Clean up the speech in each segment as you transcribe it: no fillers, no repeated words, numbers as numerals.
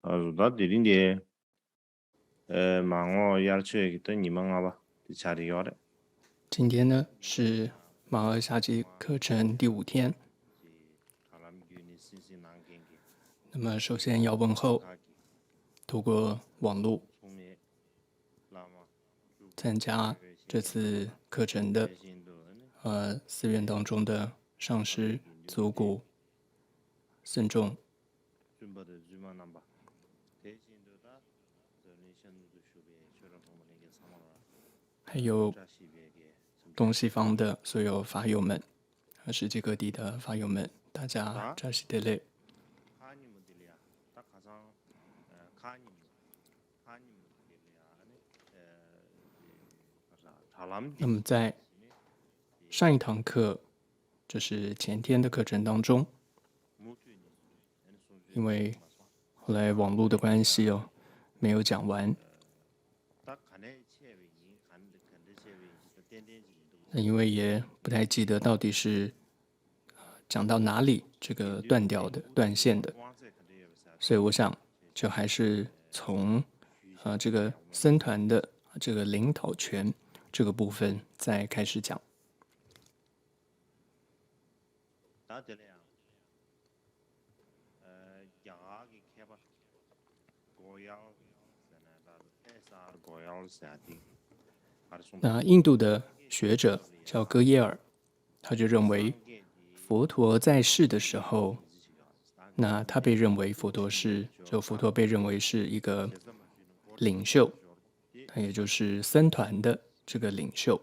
Azuda dilinde mango yarche kita nimanga ba chari yore. 今天呢是马尔下集课程第5天。那么首先要问候透过网络参加这次课程的寺院当中的上师、祖古、僧众，还有东西方的所有法友们，世界各地的法友们，大家扎西德勒。那么在上一堂课，就是前天的课程当中，因为后来网络的关系没有讲完，因为也不太记得到底是讲到哪里这个断掉的、断线的，所以我想就还是从这个僧团的这个领导权这个部分再开始讲。那印度的学者叫戈耶尔，他就认为佛陀在世的时候，那他被认为佛陀被认为是一个领袖，他也就是僧团的这个领袖。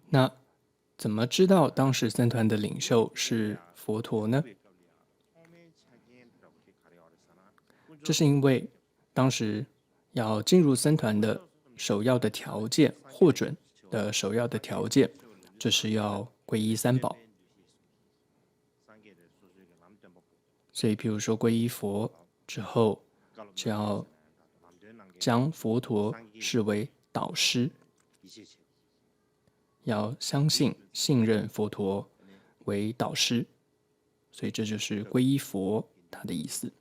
那怎么知道当时僧团的领袖是佛陀呢？这是因为当时要进入僧团的首要的条件，获准的首要的条件，就是要皈依三宝。所以譬如说皈依佛之后，就要将佛陀视为导师，要相信信任佛陀为导师，所以这就是皈依佛它的意思。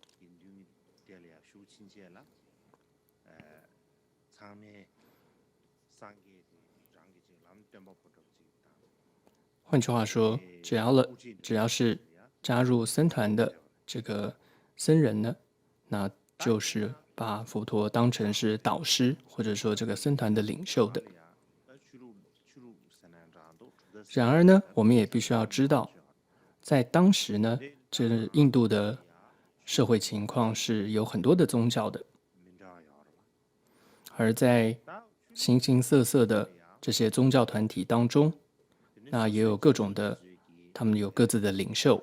换句话说，只要是加入僧团的这个僧人呢，那就是把佛陀当成是导师，或者说这个僧团的领袖的。然而呢，我们也必须要知道，在当时呢，这印度的社会情况是有很多的宗教的，而在形形色色的这些宗教团体当中，那也有各种的，他们有各自的领袖。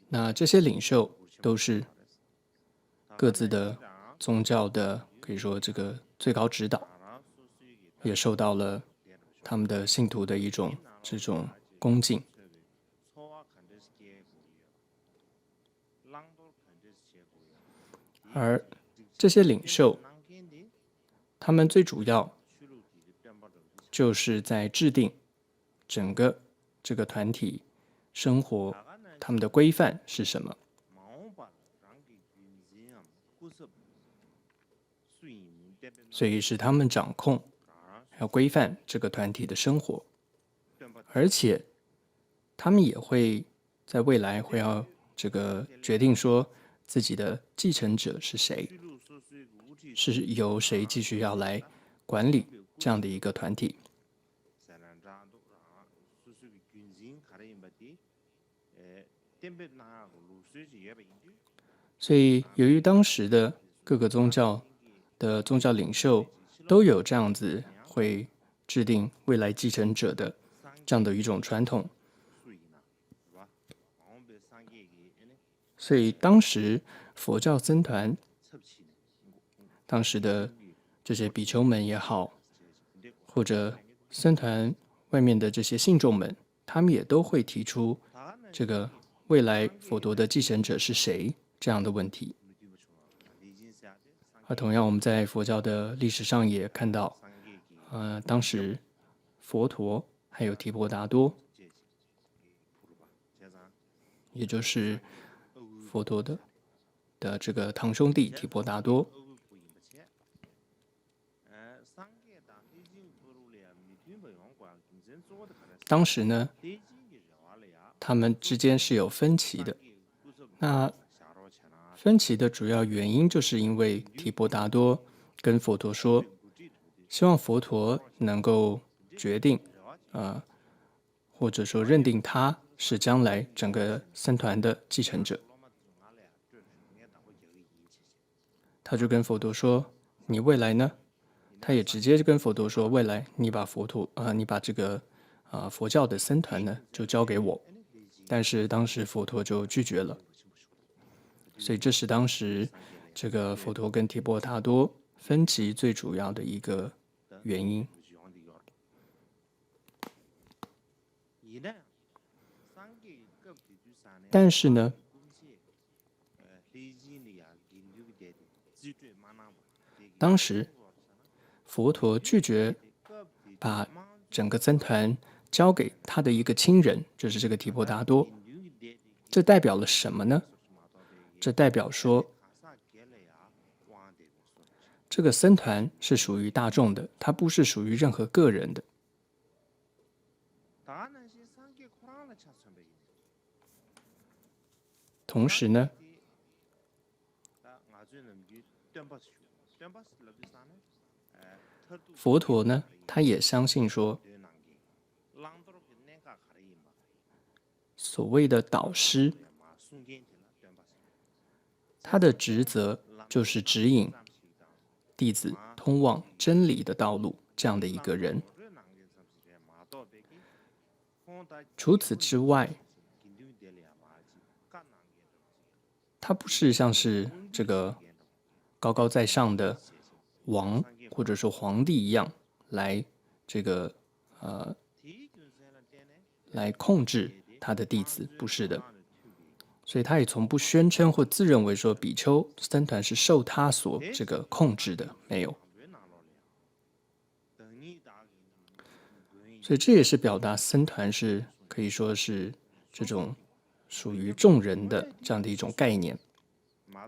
那这些领袖都是各自的宗教的，可以说这个最高指导，也受到了他们的信徒的一种这种恭敬。而这些领袖，他们最主要就是在制定整个这个团体生活，他们的规范是什么，所以是他们掌控要规范这个团体的生活，而且他们也会在未来会要这个决定说自己的继承者是谁，是由谁继续要来管理这样的一个团体。所以由于当时的各个宗教的宗教领袖都有这样子会制定未来继承者的这样的一种传统，所以当时佛教僧团，当时的这些比丘们也好，或者僧团外面的这些信众们，他们也都会提出这个未来佛陀的继承者是谁这样的问题。同样我们在佛教的历史上也看到，当时佛陀还有提婆达多，也就是佛陀的这个堂兄弟提婆达多，当时呢，他们之间是有分歧的。那分歧的主要原因就是因为提婆达多跟佛陀说，希望佛陀能够决定，或者说认定他是将来整个僧团的继承者。他就跟佛陀说：“你未来呢？”他也直接跟佛陀说：“未来你把你把这个佛教的僧团呢，就交给我。”但是当时佛陀就拒绝了，所以这是当时这个佛陀跟提婆达多分歧最主要的一个原因。但是呢，当时佛陀拒绝把整个僧团交给他的一个亲人，就是这个提婆达多。这代表了什么呢？这代表说，这个僧团是属于大众的，它不是属于任何个人的。同时呢，佛陀呢，他也相信说，所谓的导师，他的职责就是指引弟子通往真理的道路，这样的一个人。除此之外，他不是像是这个高高在上的王或者说皇帝一样来来控制他的弟子，不是的。所以他也从不宣称或自认为说比丘僧团是受他所这个控制的，没有。所以这也是表达僧团是可以说是这种属于众人的这样的一种概念。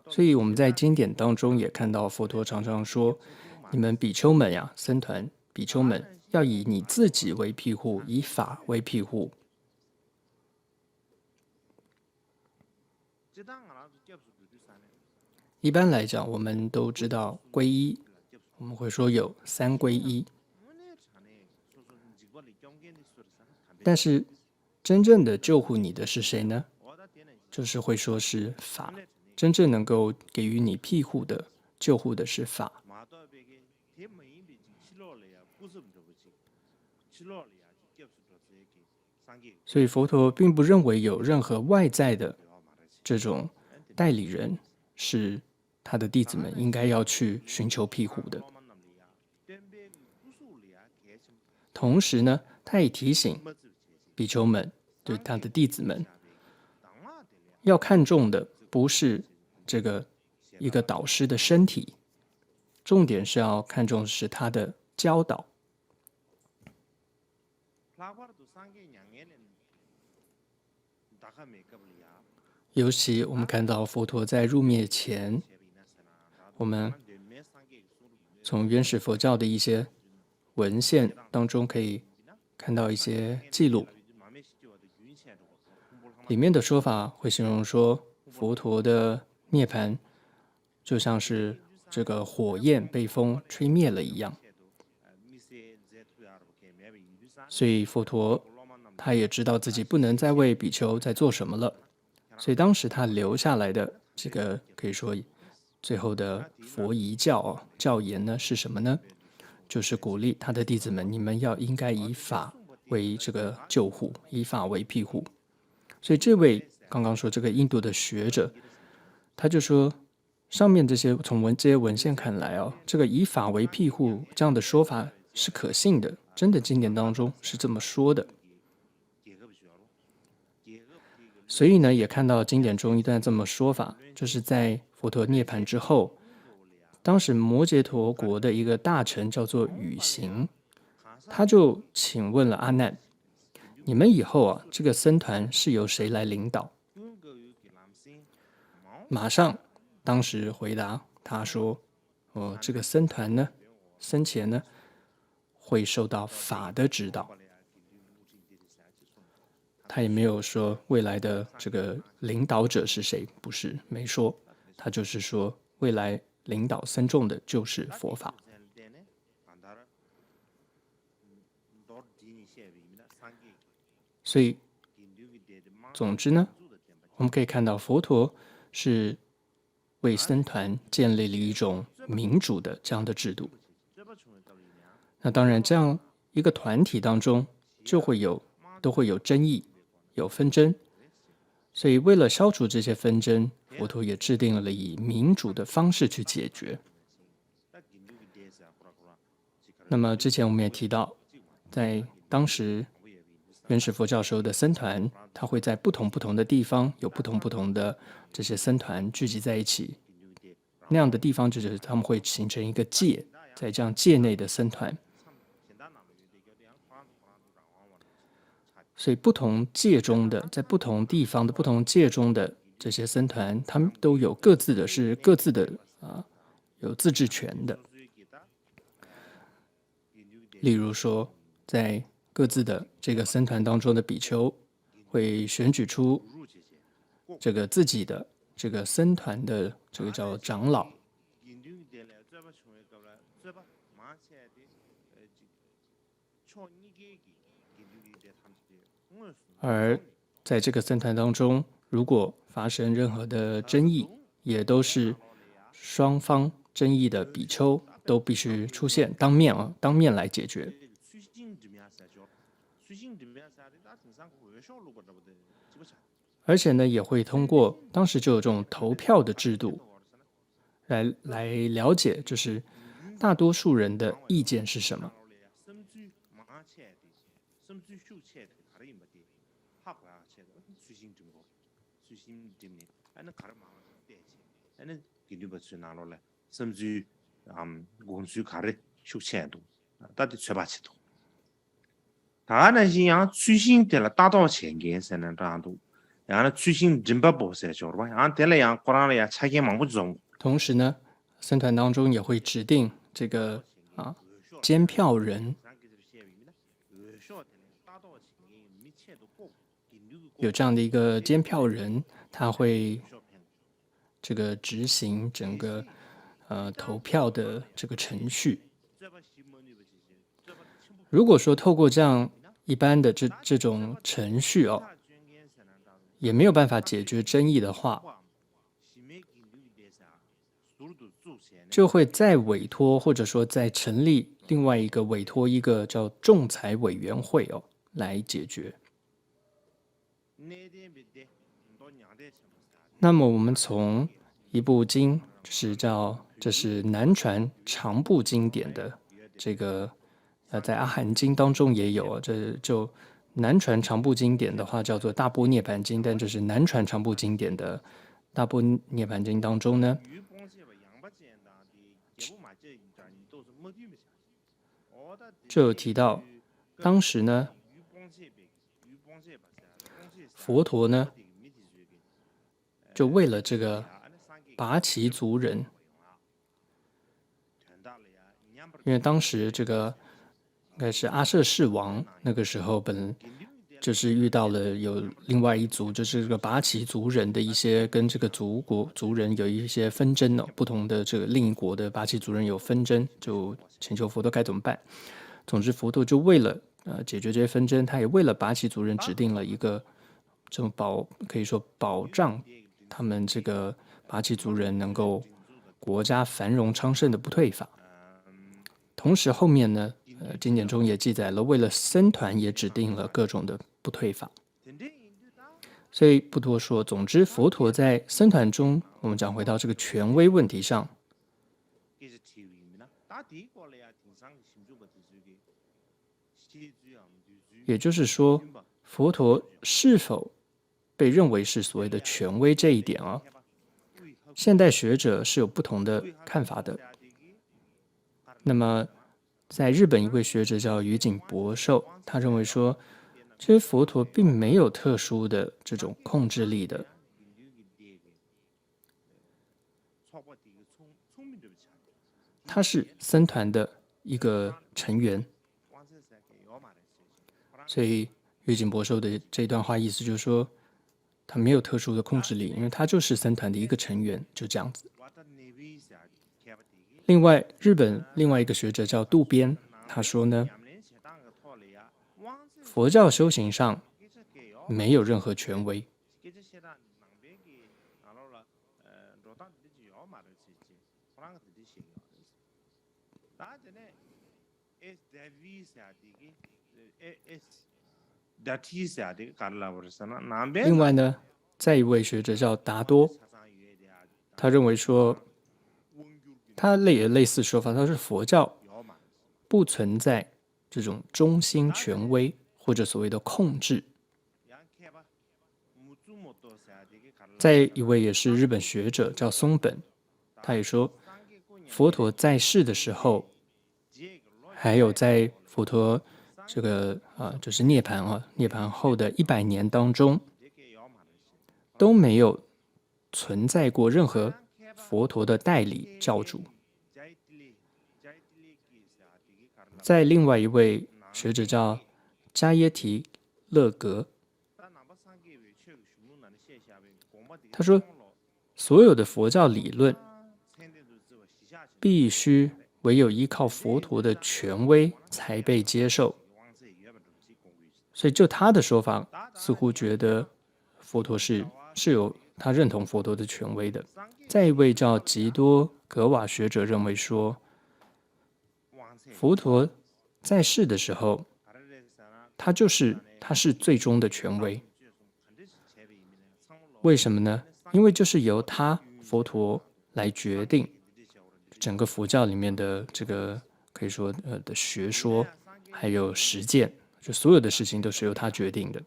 所以我们在经典当中也看到佛陀常常说，你们比丘们呀，僧团比丘们要以你自己为庇护，以法为庇护。一般来讲，我们都知道皈依，我们会说有三皈依，但是真正的救护你的是谁呢？就是会说是法，真正能够给予你庇护的、救护的是法。所以佛陀并不认为有任何外在的这种代理人是他的弟子们应该要去寻求庇护的。同时呢，他也提醒比丘们，对他的弟子们，要看重的不是这个一个导师的身体，重点是要看重的是他的教导。尤其我们看到佛陀在入灭前，我们从原始佛教的一些文献当中可以看到一些记录，里面的说法会形容说，佛陀的涅槃就像是这个火焰被风吹灭了一样。所以佛陀他也知道自己不能再为比丘再做什么了，所以当时他留下来的这个可以说最后的佛遗教言呢是什么呢？就是鼓励他的弟子们，你们应该以法为这个救护，以法为庇护。所以这位刚刚说这个印度的学者，他就说，上面这些这些文献看来这个以法为庇护这样的说法是可信的，真的经典当中是这么说的。所以呢，也看到经典中一段这么说法，就是在佛陀涅槃之后，当时摩羯陀国的一个大臣叫做禹行，他就请问了阿难：你们以后啊，这个僧团是由谁来领导？马上，当时回答他说：这个僧团呢，僧前呢，会受到法的指导。他也没有说未来的这个领导者是谁，不是，没说，他就是说未来领导僧众的就是佛法。所以，总之呢，我们可以看到佛陀是为僧团建立了一种民主的这样的制度。那当然，这样一个团体当中都会有争议，有纷争。所以为了消除这些纷争，佛陀也制定了以民主的方式去解决。那么之前我们也提到，在当时原始佛教时候的僧团，它会在不同的地方有不同的这些僧团聚集在一起，那样的地方就是他们会形成一个界，在这样界内的僧团。所以不同界中的，在不同地方的不同界中的这些僧团，他们都有各自的有自治权的。例如说，在各自的这个僧团当中的比丘会选举出这个自己的这个僧团的这个叫长老。而在这个僧团当中，如果发生任何的争议，也都是双方争议的比丘都必须出现，当面来解决。而且呢，也会通过当时就有这种投票的制度，来了解，就是大多数人的意见是什么。同时呢，僧团当中也会指定这个监票人，有这样的一个监票人，他会这个执行整个投票的这个程序。如果说透过这样一般的这种程序也没有办法解决争议的话，就会再委托或者说再成立另外一个委托一个叫仲裁委员会来解决。那么我们从一部经，这是南传长部经典的这个在阿含经当中也有，这就南传长部经典的话叫做大波涅盘经，但这是南传长部经典的大波涅盘经当中呢，就有提到，当时呢，佛陀呢，就为了这个拔岐族人，因为当时这个应该是阿舍世王那个时候就是遇到了有另外一族，就是这个拔岐族人的一些跟这个族人有一些纷争不同的这个另一国的拔岐族人有纷争，就请求佛陀该怎么办。总之，佛陀就为了解决这些纷争，他也为了拔岐族人指定了一个这种可以说保障他们这个拔岐族人能够国家繁荣昌盛的不退法。同时后面呢，经典中也记载了，为了僧团也指定了各种的不退法。所以不多说，总之佛陀在僧团中，我们讲回到这个权威问题上，也就是说，佛陀是否被认为是所谓的权威这一点现代学者是有不同的看法的。那么在日本一位学者叫宇井博寿，他认为说，这些佛陀并没有特殊的这种控制力的，他是僧团的一个成员。所以宇井博寿的这段话意思就是说，他没有特殊的控制力，因为他就是僧团的一个成员，就这样子。另外，日本另外一个学者叫渡边，他说呢，佛教修行上没有任何权威。另外呢，再一位学者叫达多，他认为说，他也类似说法，他说佛教不存在这种中心权威或者所谓的控制。再一位也是日本学者叫松本，他也说，佛陀在世的时候，还有在佛陀这个就是涅槃后的100年当中，都没有存在过任何佛陀的代理教主。在另外一位学者叫迦耶提勒格，他说，所有的佛教理论必须唯有依靠佛陀的权威才被接受。所以就他的说法，似乎觉得佛陀是有他认同佛陀的权威的。再一位叫吉多格瓦学者认为说，佛陀在世的时候，他是最终的权威。为什么呢？因为就是由他佛陀来决定整个佛教里面的这个可以说的学说，还有实践，就所有的事情都是由他决定的。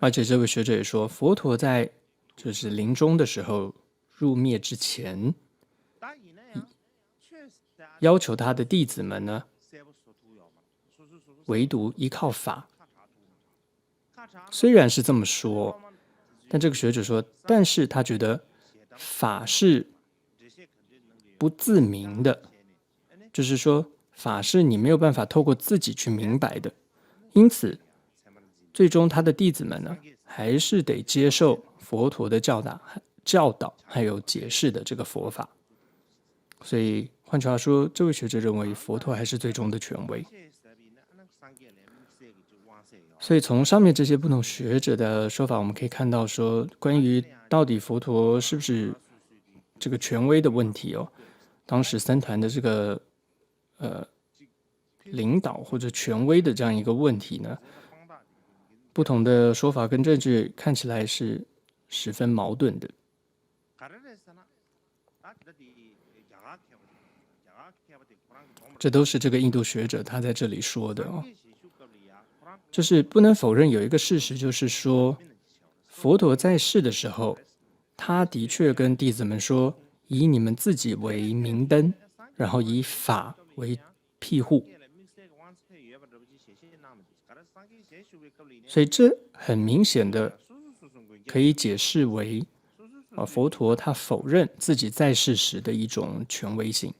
而且这位学者也说，佛陀在就是临终的时候入灭之前，要求他的弟子们呢，唯独依靠法。虽然是这么说，但这个学者说，但是他觉得法是不自明的，就是说法是你没有办法透过自己去明白的，因此最终他的弟子们呢，还是得接受佛陀的教导还有解释的这个佛法。所以换句话说，这位学者认为佛陀还是最终的权威。所以从上面这些不同学者的说法，我们可以看到说，关于到底佛陀是不是这个权威的问题哦，当时僧团的这个领导或者权威的这样一个问题呢，不同的说法跟证据看起来是十分矛盾的。这都是这个印度学者他在这里说的哦。就是不能否认有一个事实，就是说佛陀在世的时候，他的确跟弟子们说，以你们自己为明灯，然后以法为庇护。所以这很明显的可以解释为佛陀他否认自己在世时的一种权威性。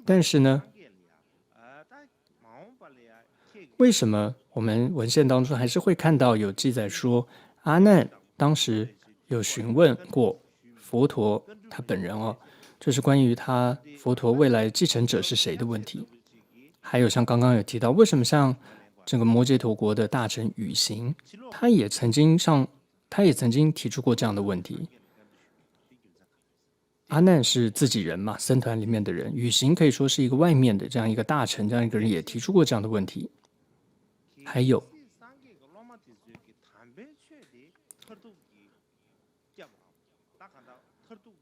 但是呢，为什么我们文献当中还是会看到有记载说，阿难当时有询问过佛陀他本人哦，就是关于他佛陀未来继承者是谁的问题。还有像刚刚有提到，为什么像这个摩羯陀国的大臣宇行，他也曾经提出过这样的问题。阿难是自己人嘛，僧团里面的人，宇行可以说是一个外面的这样一个大臣，这样一个人也提出过这样的问题。还有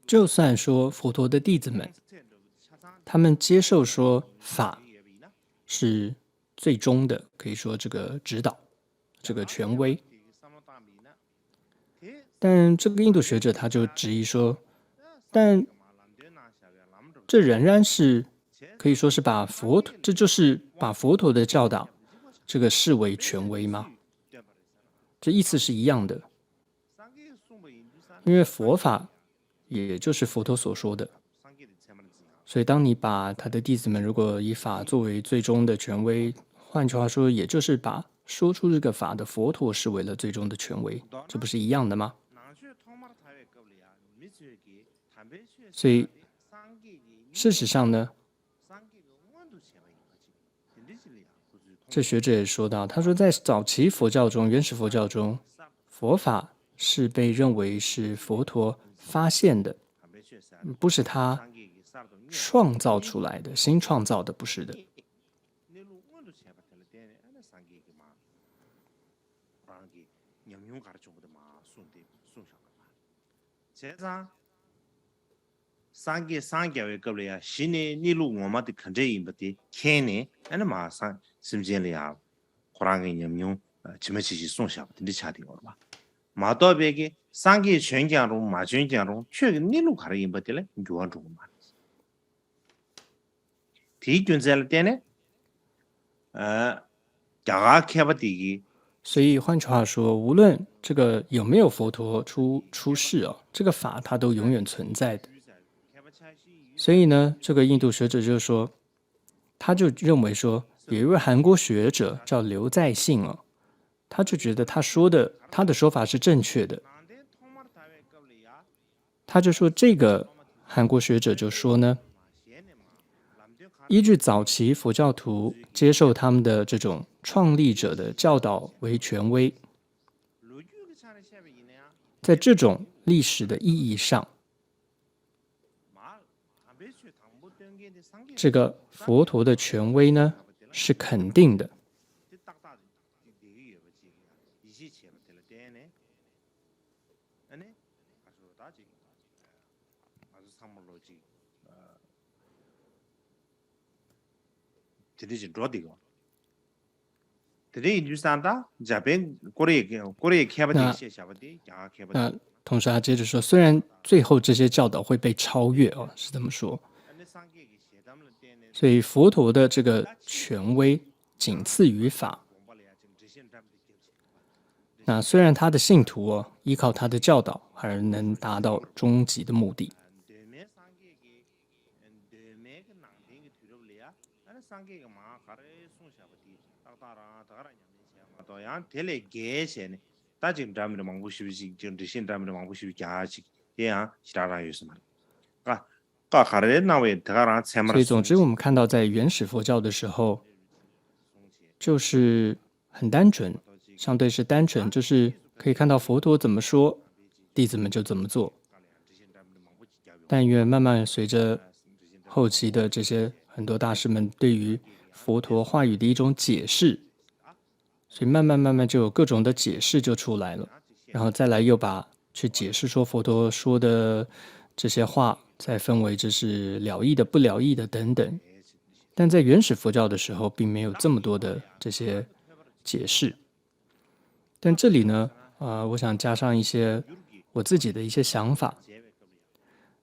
就算说佛陀的弟子们，他们接受说法是最终的可以说这个指导，这个权威。但这个印度学者他就质疑说，但这仍然是可以说是这就是把佛陀的教导这个视为权威吗？这意思是一样的，因为佛法也就是佛陀所说的，所以当你把他的弟子们如果以法作为最终的权威，换句话说，也就是把说出这个法的佛陀视为了最终的权威，这不是一样的吗？所以事实上呢，这学者也说到，他说在早期佛教中，原始佛教中，佛法是被认为是佛陀发现的，不是他创造出来的，新创造的，不是的。상계의 겁이야 신의 니루 뭐마디 컨제 임버디 캔네 아니 마상 심진리야 고랑의 염용 지메치시 송샤버디 차디 오르바 마도베게 상계 전장으로 마전장으로 최 니루 가르 임버디래 교환 좀 말. 디균zel 때네 야가 캐버디기 所以换句话说，无论这个有没有佛陀出世哦，这个法它都永远存在的。所以呢，这个印度学者就说，他就认为说，有一位韩国学者叫刘在信哦，他就觉得他的说法是正确的。他就说，这个韩国学者就说呢，依据早期佛教徒接受他们的这种创立者的教导为权威，在这种历史的意义上，这个佛陀的权威呢是肯定的。那同时他接着说，虽然最后这些教导会被超越哦，是这么说。所以佛陀的这个权威仅次于法。那虽然他的信徒哦，依靠他的教导而能达到终极的目的。所以总之我们看到在原始佛教的时候，就是很单纯，相对是单纯，就是可以看到佛陀怎么说，弟子们就怎么做。但愿慢慢随着后期的这些很多大师们对于佛陀话语的一种解释，所以慢慢就有各种的解释就出来了，然后再来又把去解释说佛陀说的这些话再分为这是了义的、不了义的等等。但在原始佛教的时候并没有这么多的这些解释。但这里呢，我想加上一些我自己的一些想法。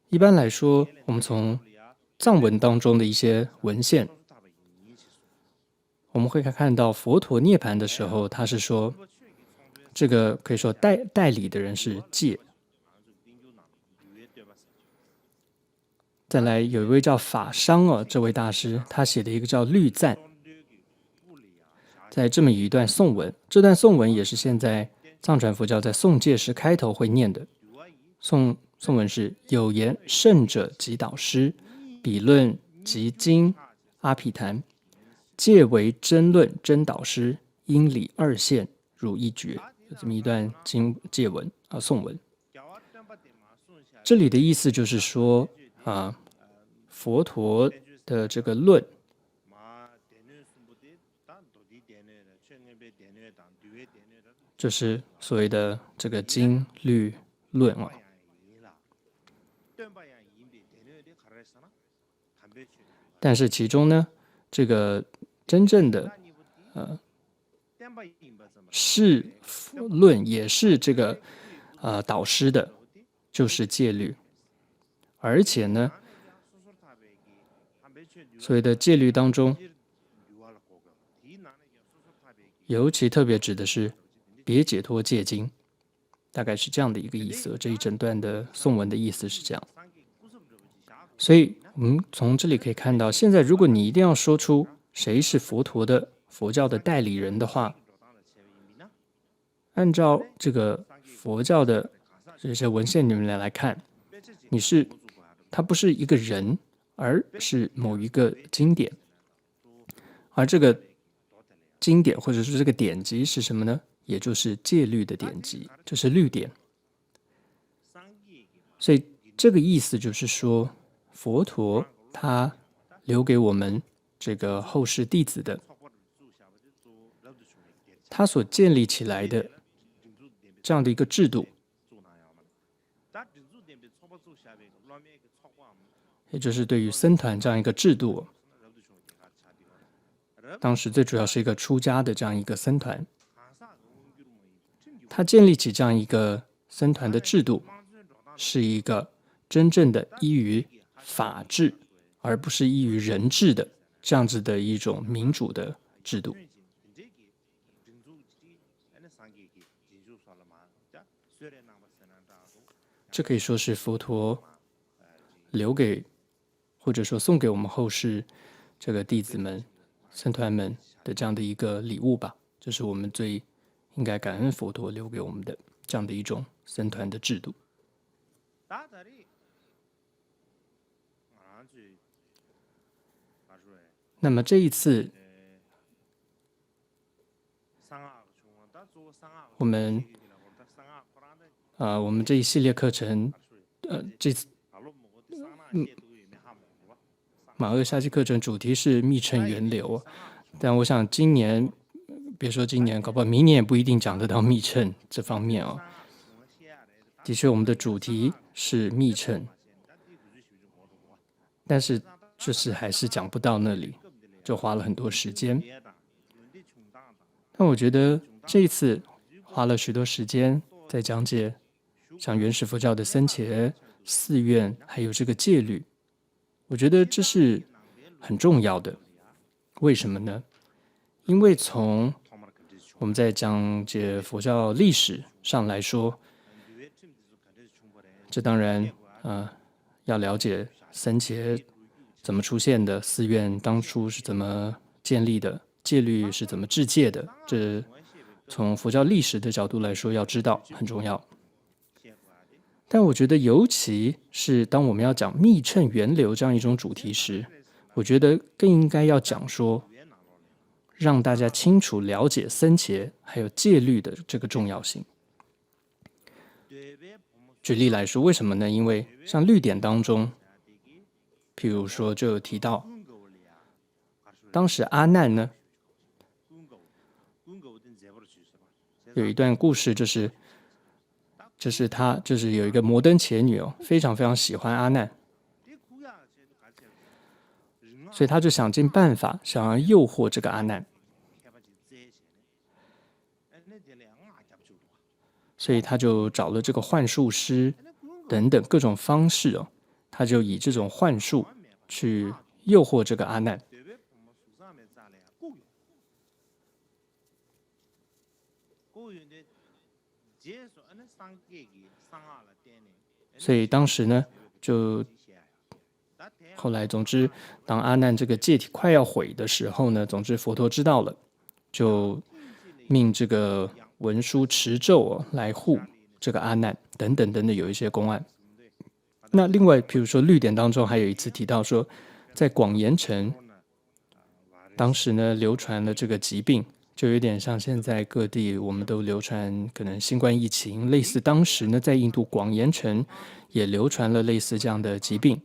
一般来说，我们从藏文当中的一些文献，我们会看到佛陀涅槃的时候，他是说，这个可以说代理的人是戒。再来有一位叫法商哦，这位大师他写的一个叫律赞，在这么一段颂文，这段颂文也是现在藏传佛教在诵戒时开头会念的。颂文是：有言圣者即导师，彼论即经阿毗昙，戒为真论真导师，因理二现如一觉。有这么一段戒文颂文。这里的意思就是说佛陀的这个论，就是所谓的这个经律论啊。但是其中呢，这个真正的是论，也是这个导师的，就是戒律。而且呢，所谓的戒律当中，尤其特别指的是别解脱戒经，大概是这样的一个意思。这一整段的颂文的意思是这样。所以我们从这里可以看到，现在如果你一定要说出谁是佛陀的佛教的代理人的话，按照这个佛教的这些文献里面来看，它不是一个人，而是某一个经典。而这个经典或者是这个典籍是什么呢？也就是戒律的典籍，就是律典。所以这个意思就是说，佛陀他留给我们这个后世弟子的，他所建立起来的这样的一个制度，也就是对于僧团这样一个制度，当时最主要是一个出家的这样一个僧团，他建立起这样一个僧团的制度，是一个真正的依于法治，而不是依于人治的这样子的一种民主的制度。这可以说是佛陀留给或者说送给我们后世这个弟子们、僧团们的这样的一个礼物吧。这是我们最应该感恩佛陀留给我们的这样的一种僧团的制度。那么这一次我们这一系列课程，这次马厄夏季课程主题是密乘源流，但我想今年，别说今年，搞不好明年也不一定讲得到密乘这方面哦。的确，我们的主题是密乘，但是就是还是讲不到那里，就花了很多时间。但我觉得这一次花了许多时间在讲解像原始佛教的僧伽、寺院，还有这个戒律，我觉得这是很重要的。为什么呢？因为从我们在讲解佛教历史上来说，这当然要了解僧伽怎么出现的，寺院当初是怎么建立的，戒律是怎么制戒的，这从佛教历史的角度来说要知道很重要。但我觉得尤其是当我们要讲密乘源流这样一种主题时，我觉得更应该要讲说让大家清楚了解僧伽还有戒律的这个重要性。举例来说，为什么呢？因为像律典当中，譬如说就有提到当时阿难呢有一段故事，就是他就是有一个摩登伽女非常非常喜欢阿难，所以他就想尽办法想要诱惑这个阿难，所以他就找了这个幻术师等等各种方式他就以这种幻术去诱惑这个阿难。所以当时呢，就后来总之，当阿难这个戒体快要毁的时候呢，总之佛陀知道了，就命这个文殊持咒来护这个阿难等等等等，有一些公案。那另外，比如说律典当中还有一次提到说，在广严城，当时呢流传了这个疾病，就有点像现在各地我们都流传可能新冠疫情，类似当时呢在印度广严城也流传了类似这样的疾病。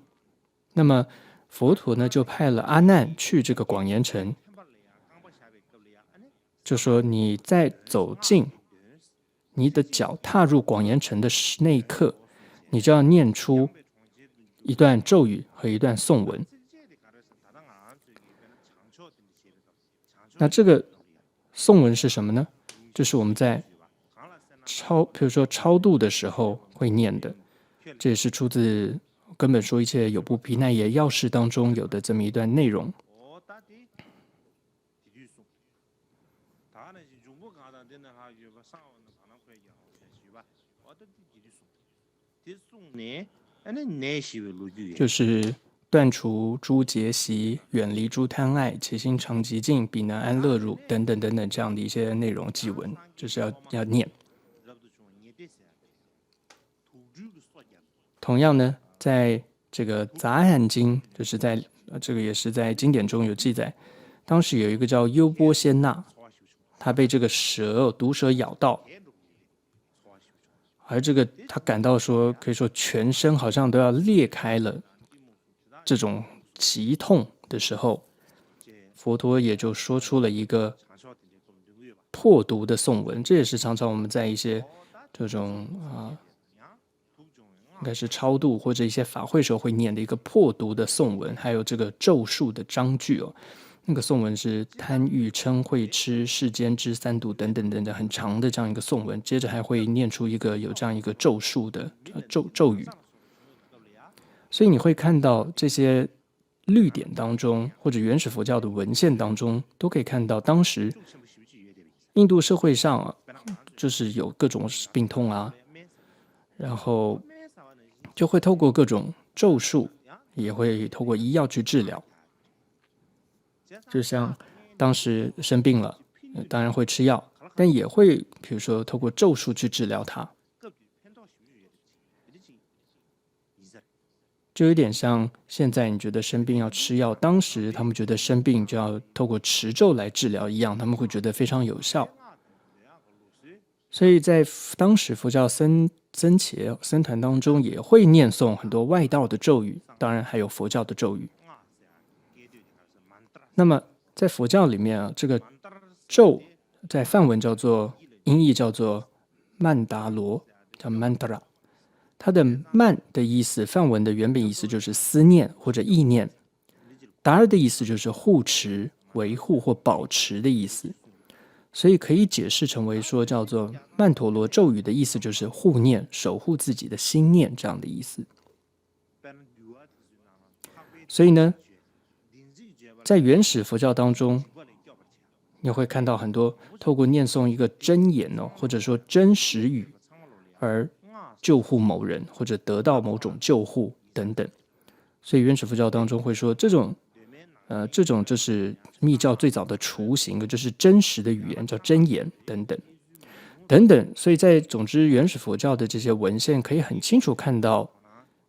那么佛陀呢就派了阿难去这个广严城，就说你在走进你的脚踏入广严城的那一刻，你就要念出一段咒语和一段颂文。那这个颂文是什么呢？就是我们在比如说超度的时候会念的，这也是出自根本说一切有部毗奈耶要事当中有的这么一段内容。就是断除诸结习，远离诸贪爱，其心常寂静，彼能安乐汝等等等等这样的一些内容祭文，就是要念。同样呢，在这个杂案经，就是在这个也是在经典中有记载，当时有一个叫优波仙那，他被这个毒蛇咬到，而这个他感到说，可以说全身好像都要裂开了，这种极痛的时候，佛陀也就说出了一个破毒的颂文，这也是常常我们在一些这种应该是超度或者一些法会时候会念的一个破毒的颂文，还有这个咒术的章句哦。那个颂文是贪欲嗔恚痴世间之三毒等等等等很长的这样一个颂文，接着还会念出一个有这样一个咒术的咒语。所以你会看到这些律典当中或者原始佛教的文献当中，都可以看到当时印度社会上就是有各种病痛啊，然后就会透过各种咒术，也会透过医药去治疗。就像当时生病了，当然会吃药，但也会比如说透过咒术去治疗它。就有点像现在你觉得生病要吃药，当时他们觉得生病就要透过持咒来治疗一样，他们会觉得非常有效。所以在当时佛教僧团当中也会念诵很多外道的咒语，当然还有佛教的咒语。那么在佛教里面这个咒在梵文叫做音译叫做曼达罗，叫 mantra。它的曼的意思，梵文的原本意思就是思念或者意念，达尔的意思就是护持、维护或保持的意思。所以可以解释成为说叫做曼陀罗咒语的意思就是护念、守护自己的心念这样的意思。所以呢，在原始佛教当中，你会看到很多透过念诵一个真言或者说真实语而救护某人或者得到某种救护等等。所以原始佛教当中会说这种就是密教最早的雏形，就是真实的语言叫真言等等等等。所以在总之原始佛教的这些文献可以很清楚看到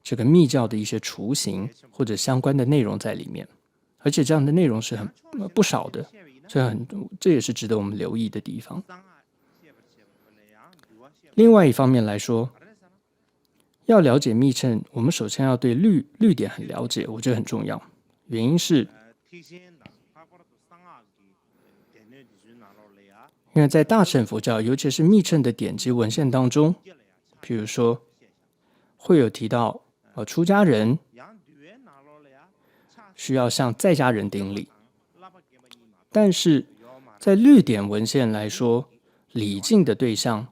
这个密教的一些雏形或者相关的内容在里面，而且这样的内容是很不少的，这也是值得我们留意的地方。另外一方面来说，要了解密乘，我们首先要对律典很了解，我觉得很重要。原因是因为在大乘佛教，尤其是密乘的典籍文献当中，比如说会有提到出家人需要向在家人顶礼，但是在律典文献来说，礼敬的对象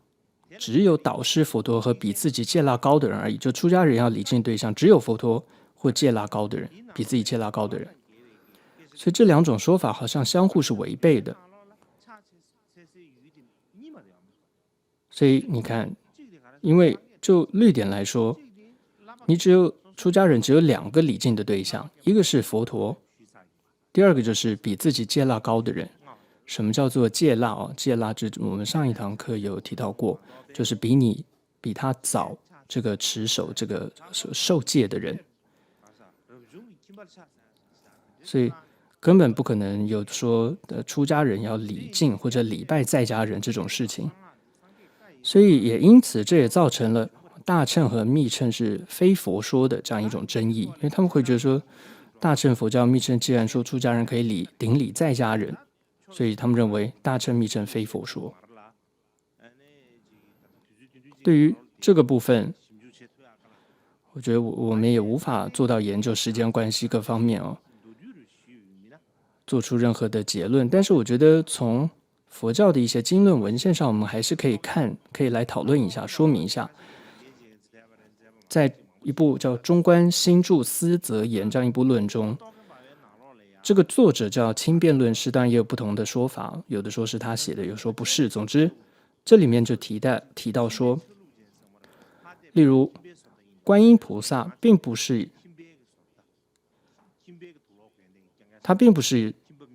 只有导师佛陀和比自己戒腊高的人而已，就出家人要礼敬对象只有佛陀或戒腊高的人，比自己戒腊高的人。所以这两种说法好像相互是违背的。所以你看，因为就律典来说，你出家人只有两个礼敬的对象，一个是佛陀，第二个就是比自己戒腊高的人。什么叫做戒腊戒腊我们上一堂课有提到过，就是比他早这个持守这个受戒的人。所以根本不可能有说出家人要礼敬或者礼拜在家人这种事情。所以也因此这也造成了大乘和密乘是非佛说的这样一种争议，因为他们会觉得说大乘佛教密乘既然说出家人可以顶礼在家人，所以他们认为大乘密乘非佛说。对于这个部分，我觉得我们也无法做到研究时间关系各方面做出任何的结论。但是我觉得从佛教的一些经论文献上，我们还是可以看，可以来讨论一下，说明一下。在一部叫《中观心注思则言》这样一部论中，这个作者叫轻辩论师，当然也有不同的说法，有的说是他写的，有说不是。总之，这里面就提到说，例如观音菩萨并不是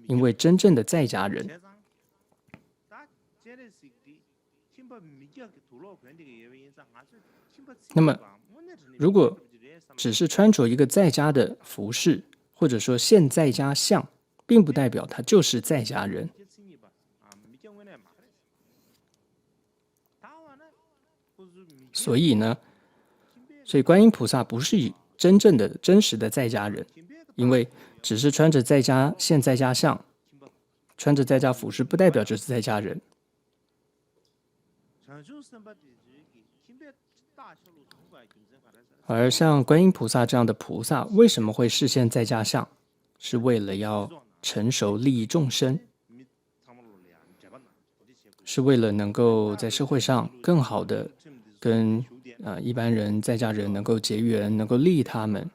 因为真正的在家人，那么如果只是穿着一个在家的服饰，或者说现在家相，并不代表他就是在家人。所以观音菩萨不是真实的在家人，因为只是穿着现在家相，穿着在家服饰，不代表就是在家人。而像观音菩萨这样的菩萨，为什么会示现在家相？是为了要成熟利益众生，是为了能够在社会上更好的跟一般人在家人能够结缘，能够利益他们。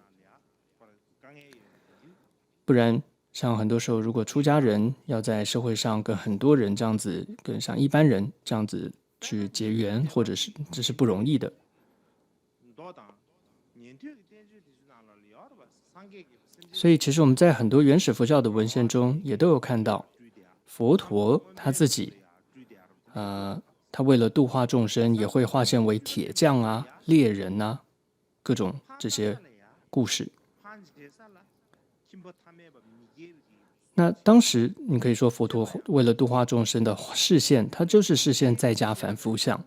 不然像很多时候，如果出家人要在社会上跟很多人这样子，跟像一般人这样子去结缘，或者是这是不容易的。所以其实我们在很多原始佛教的文献中也都有看到，佛陀他自己他为了度化众生，也会化现为铁匠啊、猎人啊，各种这些故事。那当时你可以说佛陀为了度化众生的示现，他就是示现在家凡夫相。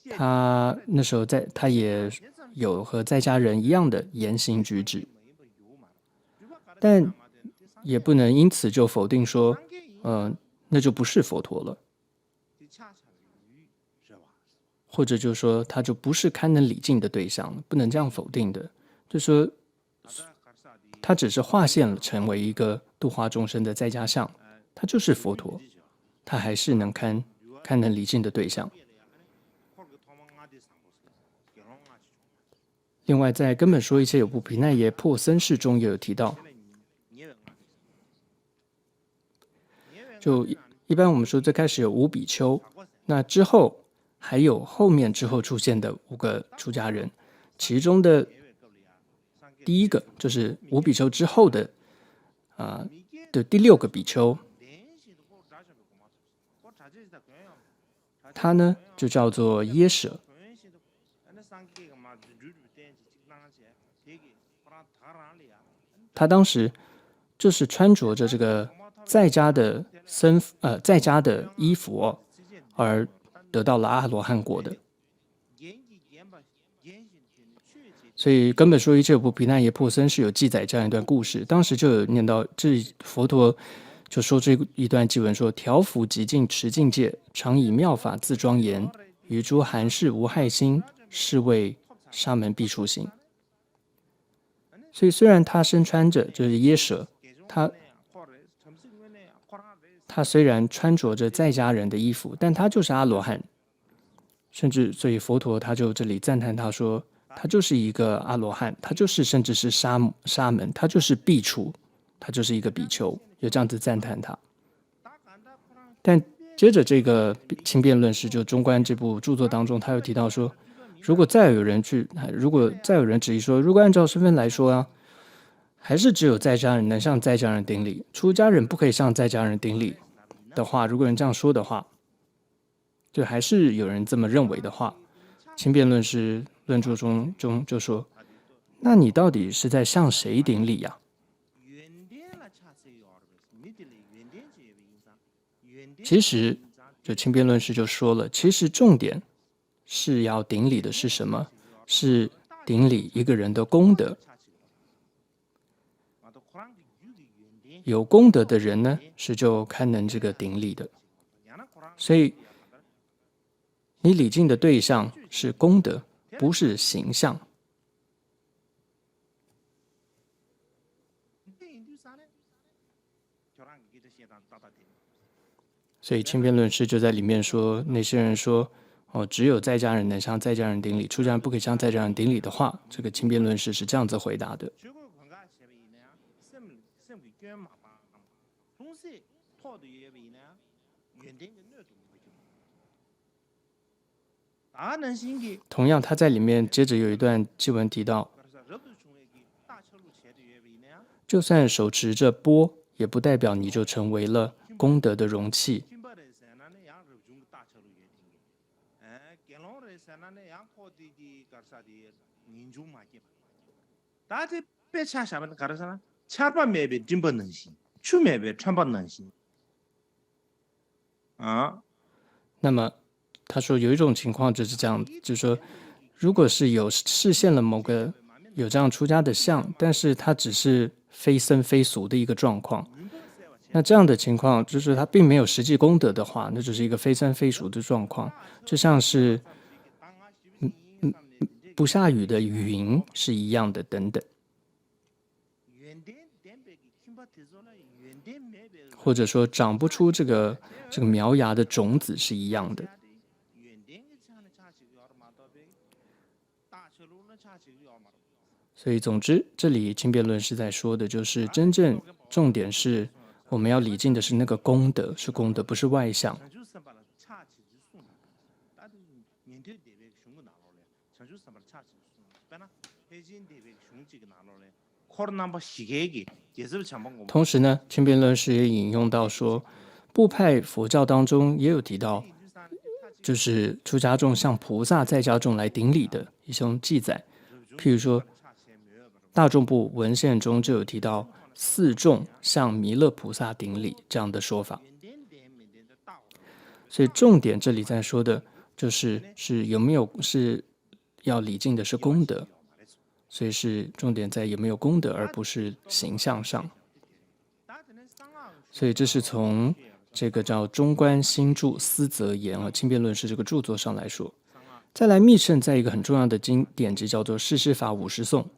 他那时候他也有和在家人一样的言行举止，但也不能因此就否定说，那就不是佛陀了，或者就是说他就不是堪能礼敬的对象了，不能这样否定的。就说他只是化现了成为一个度化众生的在家相，他就是佛陀，他还是能堪能礼敬的对象。另外，在根本说一切有部毗奈耶破僧事中也有提到，就一般我们说最开始有5比丘，那之后还有后面之后出现的5个出家人，其中的第一个就是5比丘之后的第6个比丘，他呢就叫做耶舍。他当时就是穿着着这个在家的衣服而得到了阿罗汉果的。所以根本说一切有部毗奈耶破僧是有记载这样一段故事，当时就有念到，这佛陀就说这一段偈文说：调伏极尽持境界，常以妙法自庄严，于诸含事无害心，是谓沙门必处行。所以虽然他身穿着就是耶舍，他虽然穿着着在家人的衣服，但他就是阿罗汉，甚至所以佛陀他就这里赞叹他说，他就是一个阿罗汉，他就是甚至是沙门，他就是苾芻，他就是一个比丘，有这样子赞叹他。但接着这个轻辩论师就中观这部著作当中，他又提到说，如果再有人质疑说，如果按照身份来说啊，还是只有在家人能向在家人顶礼，出家人不可以向在家人顶礼的话，如果人这样说的话，就还是有人这么认为的话，轻辩论师论著中就说，那你到底是在向谁顶礼呀？其实就轻辩论师就说了，其实重点是要顶礼的是什么？是顶礼一个人的功德。有功德的人呢，是就堪能这个顶礼的。所以你礼敬的对象是功德，不是形象。所以轻辩论师就在里面说，那些人说哦，只有在家人能向在家人顶礼，出家人不可以向在家人顶礼的话，这个轻辩论师是这样子回答的。同样，他在里面接着有一段经文提到，就算手持着钵，也不代表你就成为了功德的容器。那么他说有一种情况就是这样，就是说，如果是有视现了某个有这样出家的相，但是他只是非僧非俗的一个状况，那这样的情况就是他并没有实际功德的话，那就是一个非僧非俗的状况，就像是不下雨的云是一样的等等，或者说长不出这个苗芽的种子是一样的。所以总之，这里轻辩论是在说的就是真正重点是我们要礼敬的是那个功德，是功德，不是外相。同时呢，轻辩论师也引用到说，部派佛教当中也有提到，就是出家众向菩萨在家众来顶礼的一种记载。譬如说，大众部文献中就有提到四众向弥勒菩萨顶礼这样的说法。所以重点这里在说的就是有没有是要礼敬的是功德，所以是重点在有没有功德，而不是形象上。所以这是从这个叫中观新著思则言和轻辩论师这个著作上来说。再来密乘在一个很重要的典籍叫做世事法50颂。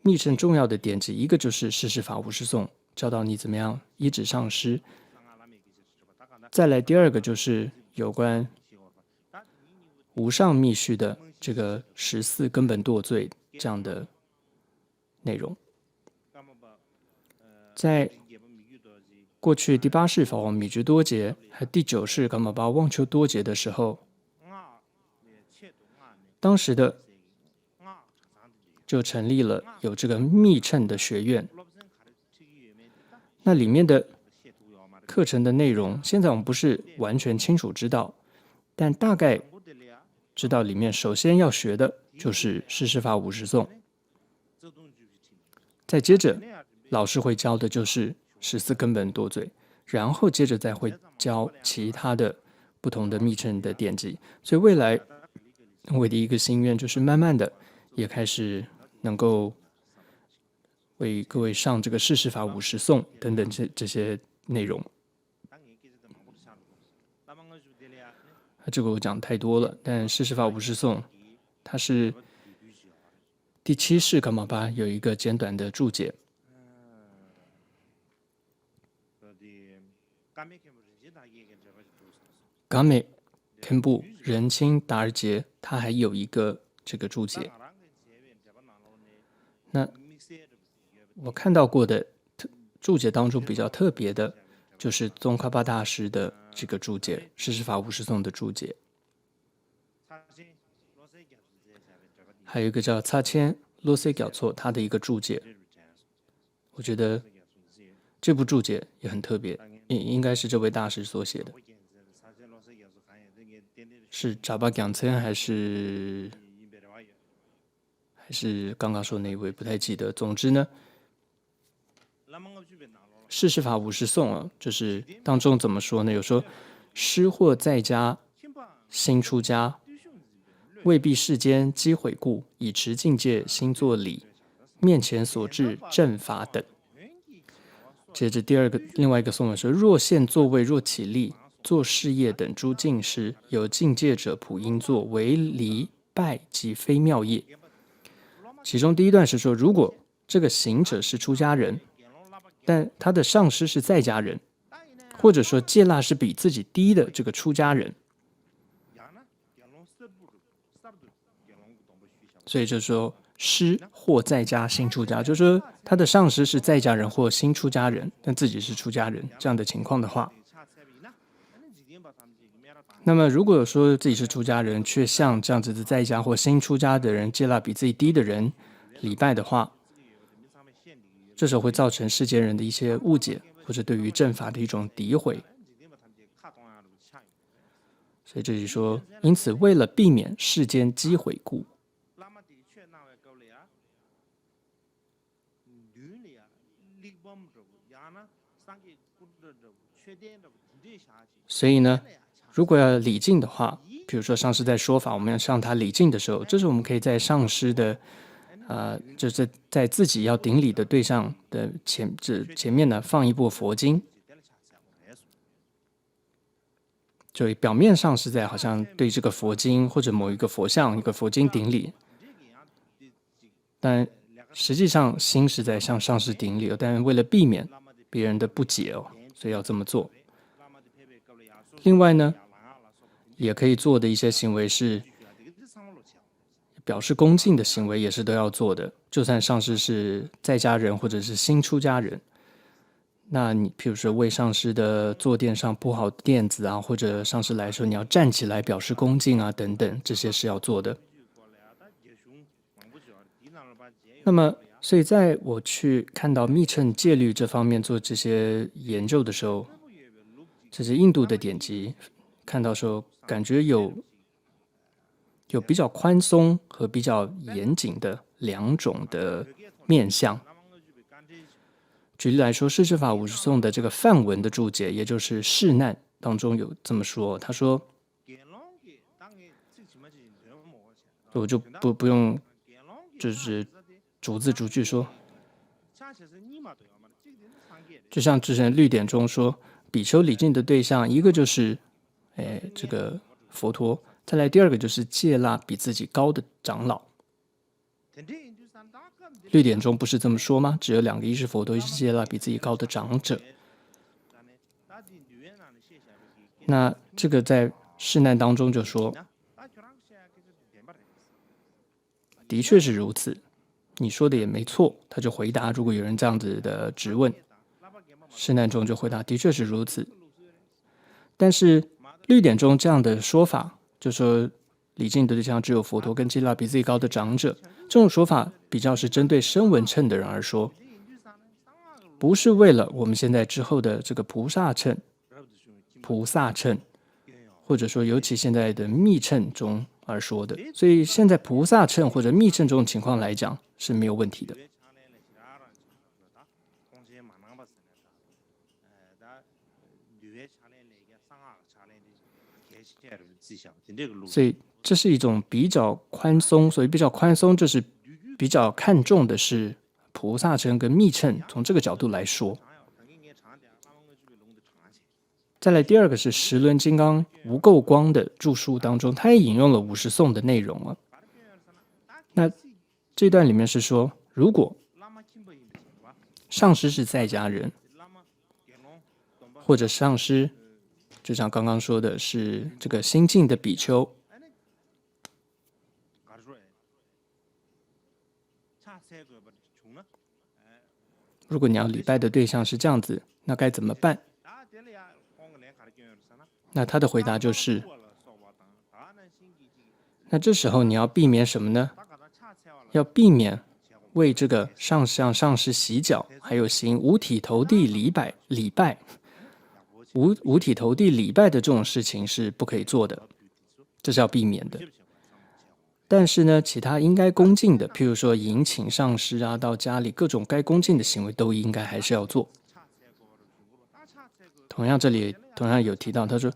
密乘重要的典籍一个就是世事法50颂，教导你怎么样依止上师。再来第二个就是有关无上密续的这个14根本堕罪这样的内容。在过去第8世法王米居多杰和第9世噶玛巴旺丘多杰的时候，当时的就成立了有这个密乘的学院。那里面的课程的内容，现在我们不是完全清楚知道，但大概知道里面首先要学的就是世事法50颂，再接着老师会教的就是14根本堕罪，然后接着再会教其他的不同的密乘的典籍。所以未来我的一个心愿就是慢慢的也开始能够为各位上这个世事法50颂等等这些内容。这个我讲太多了，但世事法50颂它是第7世噶玛巴有一个简短的注解。噶美堪布仁钦达尔杰他还有一个这个注解。那我看到过的注解当中比较特别的就是宗喀巴大师的这个注解，世事法50颂的注解，还有一个叫擦谦罗塞角错他的一个注解。我觉得这部注解也很特别，应该是这位大师所写的，是扎巴讲岑还是刚刚说那一位不太记得。总之呢，世事法50颂啊，就是当中怎么说呢？有说师或在家新出家，未必世间积毁故，以持境界心作礼，面前所至正法等。接着另外一个颂文说：若现座位，若起立，做事业等诸境师，有境界者普应作，为离拜及非妙业。其中第一段是说，如果这个行者是出家人，但他的上师是在家人，或者说戒腊是比自己低的这个出家人，所以就说师或在家新出家，就是说他的上师是在家人或新出家人，但自己是出家人这样的情况的话，那么如果说自己是出家人，却向这样子的在家或新出家的人戒腊比自己低的人礼拜的话，这时候会造成世间人的一些误解，或者对于正法的一种诋毁。所以这里说，因此为了避免世间讥毁故，所以呢，如果要礼敬的话，比如说上师在说法，我们要向他礼敬的时候，这时候我们可以在上师的就是在自己要顶礼的对象的前面呢放一部佛经，就表面上是在好像对这个佛经或者某一个佛像、一个佛经顶礼，但实际上心是在向上师顶礼，但为了避免别人的不解所以要这么做。另外呢，也可以做的一些行为是表示恭敬的行为，也是都要做的。就算上师是在家人或者是新出家人，那你譬如说为上师的坐垫上铺好垫子啊，或者上师来说你要站起来表示恭敬啊，等等，这些是要做的。那么，所以在我去看到密乘戒律这方面做这些研究的时候，这是印度的典籍，看到时候感觉有比较宽松和比较严谨的两种的面向。举例来说，释智法五十颂的这个梵文的注解，也就是释难当中有这么说，他说，我就不用就是逐字逐句说，就像之前律典中说，比丘礼敬的对象，一个就是这个佛陀，再来第二个就是戒腊比自己高的长老。律典中不是这么说吗？只有两个，一是佛陀，一是戒腊比自己高的长者。那这个在释难当中就说，的确是如此，你说的也没错。他就回答，如果有人这样子的质问，释难中就回答，的确是如此。但是律典中这样的说法，就说礼敬的对象只有佛陀跟戒腊比自己高的长者，这种说法比较是针对声闻乘的人而说，不是为了我们现在之后的这个菩萨乘，或者说尤其现在的密乘中而说的。所以现在菩萨乘或者密乘这种情况来讲是没有问题的。所以这是一种比较宽松，所以比较宽松就是比较看重的是菩萨乘跟密乘，从这个角度来说。再来第二个是十轮金刚无垢光的著述当中，他也引用了50颂的内容了。那这段里面是说，如果上师是在家人，或者上师就像刚刚说的是这个新进的比丘，如果你要礼拜的对象是这样子，那该怎么办？那他的回答就是，那这时候你要避免什么呢？要避免为这个向上师洗脚，还有行五体投地礼拜五体投地礼拜的这种事情是不可以做的，这是要避免的。但是呢，其他应该恭敬的，譬如说迎请上师啊，到家里各种该恭敬的行为都应该还是要做。同样这里同样有提到，他说，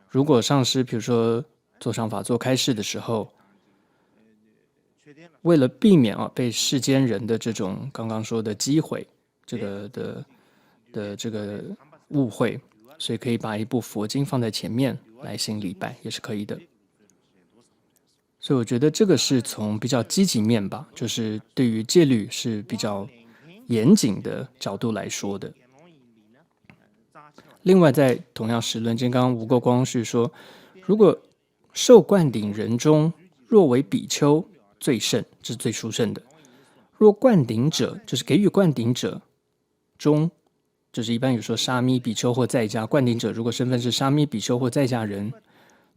如果上师比如说做上法做开示的时候，为了避免被世间人的这种刚刚说的击毁，这个的这个误会，所以可以把一部佛经放在前面来行礼拜，也是可以的。所以我觉得这个是从比较积极面吧，就是对于戒律是比较严谨的角度来说的。另外，在同样十轮经刚无垢光绪说，如果受灌顶人中，若为比丘，最胜，这是最殊胜的。若灌顶者，就是给予灌顶者中，就是一般有说沙弥、比丘或在家。灌顶者如果身份是沙弥、比丘或在家人，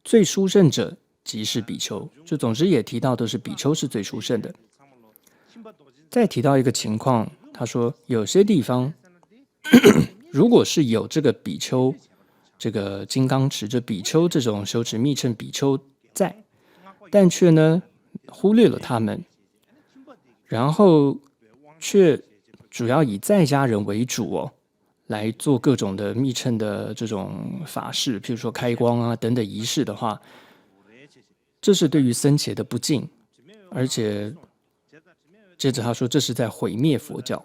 最殊胜者即是比丘。就总之也提到都是比丘是最殊胜的。再提到一个情况，他说有些地方如果是有这个比丘这个金刚持，就比丘这种修持密乘比丘在，但却呢忽略了他们，然后却主要以在家人为主来做各种的密乘的这种法事，譬如说开光啊等等仪式的话，这是对于僧伽的不敬，而且接着他说这是在毁灭佛教。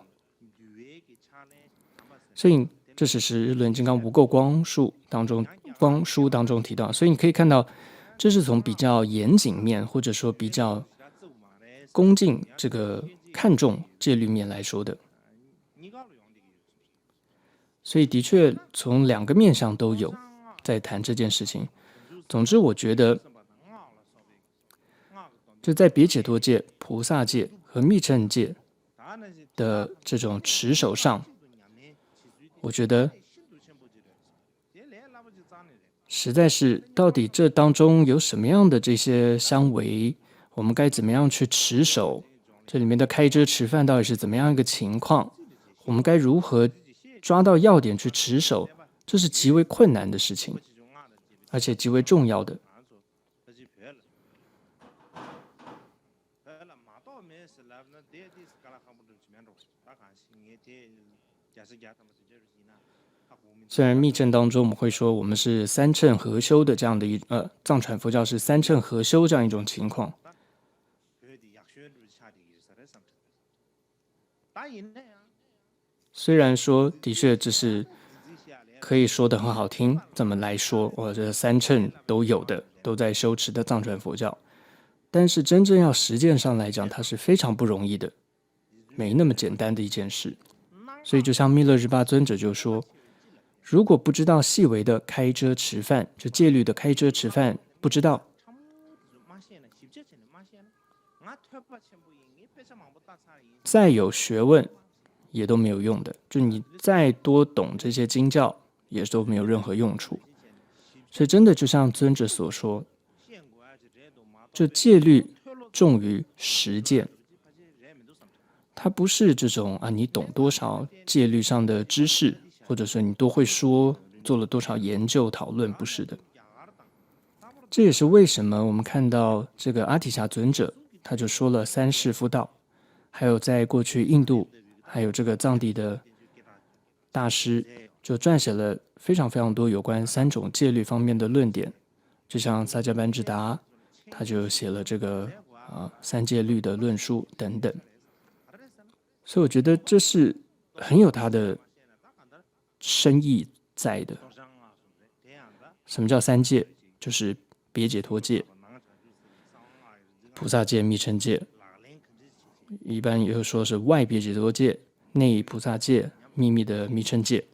所以这是十轮金刚无垢光书当中提到，所以你可以看到，这是从比较严谨面或者说比较恭敬这个看重戒律面来说的。所以的确从两个面向都有在谈这件事情。总之我觉得就在别解脱戒、菩萨戒和密乘戒的这种持守上，我觉得实在是到底这当中有什么样的这些相违，我们该怎么样去持守，这里面的开遮持犯到底是怎么样一个情况，我们该如何抓到要点去持守，这是极为困难的事情，而且极为重要的。虽然密乘当中我们会说我们是三乘合修的这样的藏传佛教是三乘合修这样一种情况，虽然说的确这是可以说的很好听，这么来说我这三乘都有的都在修持的藏传佛教，但是真正要实践上来讲，它是非常不容易的，没那么简单的一件事。所以就像密勒日巴尊者就说，如果不知道细微的开遮持犯，就戒律的开遮持犯不知道，再有学问也都没有用的，就你再多懂这些经教也都没有任何用处。所以真的就像尊者所说，这戒律重于实践，它不是这种你懂多少戒律上的知识，或者说你多会说，做了多少研究讨论，不是的。这也是为什么我们看到这个阿提夏尊者，他就说了三世夫道，还有在过去印度，还有这个藏地的大师，就撰写了非常非常多有关三种戒律方面的论点，就像萨迦班智达，他就写了这个三戒律的论述等等。所以我觉得这是很有它的深意在的。什么叫三戒？就是别解脱戒、菩萨戒、密乘戒，一般也会说是外别解脱戒、内菩萨戒、秘密的密乘戒。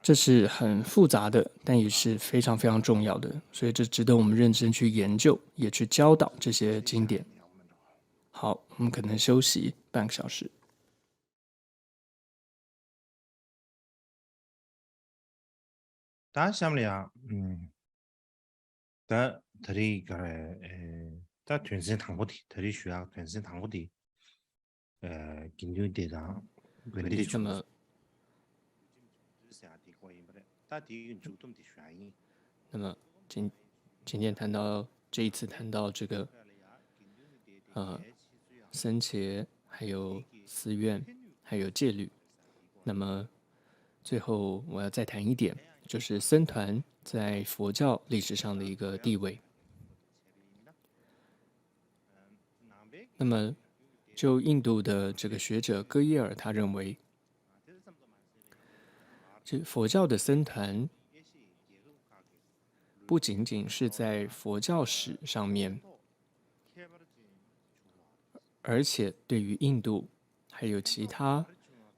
这是很复杂的，但也是非常非常重要的，所以这值得我们认真去研究，也去教导这些经典。好，我们可能休息半个小时。다 샴리야 다 들이 그래 다 전신 당고디 들이需要 전신 당고디 긴유대다 那么今天谈到这一次谈到这个僧伽，还有寺院，还有戒律。那么最后我要再谈一点，就是僧团在佛教历史上的一个地位。那么就印度的这个学者戈耶尔他认为，这佛教的僧团不仅仅是在佛教史上面而且对于印度还有其他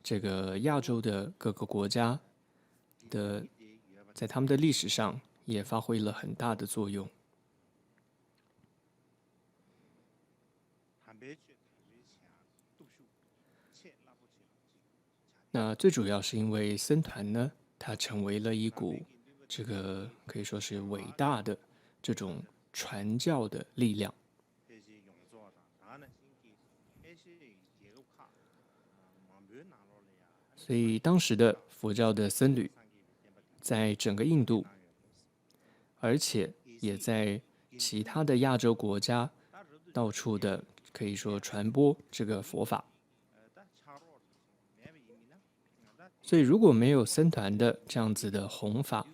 这个亚洲的各个国家的，在他们的历史上也发挥了很大的作用。那最主要是因为僧团呢，它成为了一股这个可以说是伟大的这种传教的力量。所以当时的佛教的僧侣在整个印度，而且也在其他的亚洲国家到处的可以说传播这个佛法。所以如果没有僧团的这样子的弘法，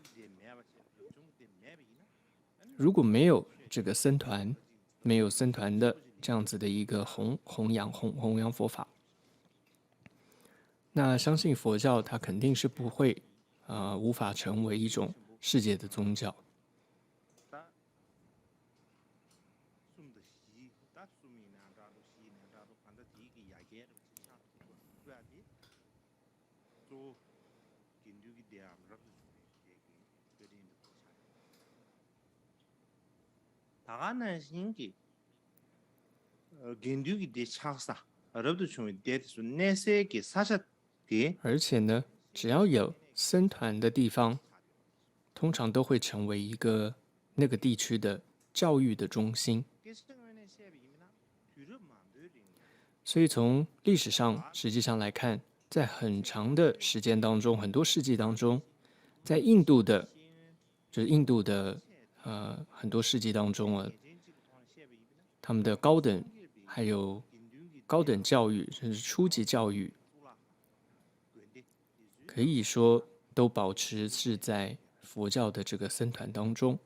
如果没有这个僧团，没有僧团的这样子的一个弘扬佛法，那相信佛教它肯定是不会无法成为一种世界的宗教。而且呢，只要有僧团的地方，通常都会成为一个那个地区的教育的中心。所以从历史上实际上来看，在很长的时间当中，很多世纪当中，在印度的，就是印度的很多世纪当中啊，他们的高等还有高等教育，甚至初级教育，可以说都保持是在佛教的这个僧团当中。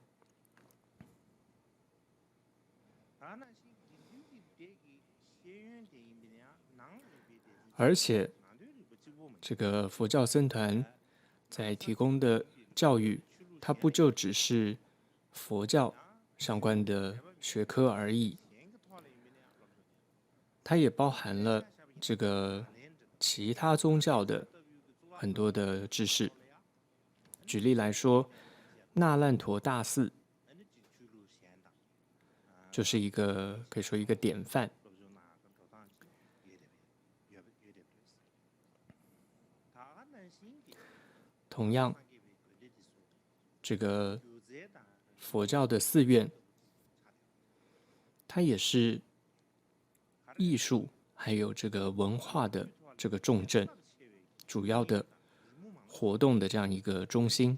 而且，这个佛教僧团在提供的教育，它不就只是佛教相关的学科而已，它也包含了这个其他宗教的很多的知识。举例来说，那烂陀大寺就是一个可以说一个典范。同样，这个佛教的寺院，它也是艺术还有这个文化的这个重镇，主要的活动的这样一个中心，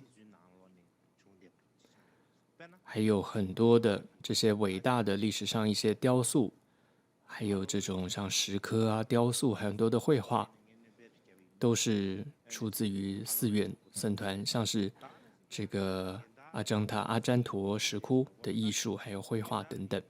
还有很多的这些伟大的历史上一些雕塑，还有这种像石刻啊、雕塑，还有很多的绘画，都是出自于寺院僧团，像是这个阿占陀石窟的艺术，还有绘画等等。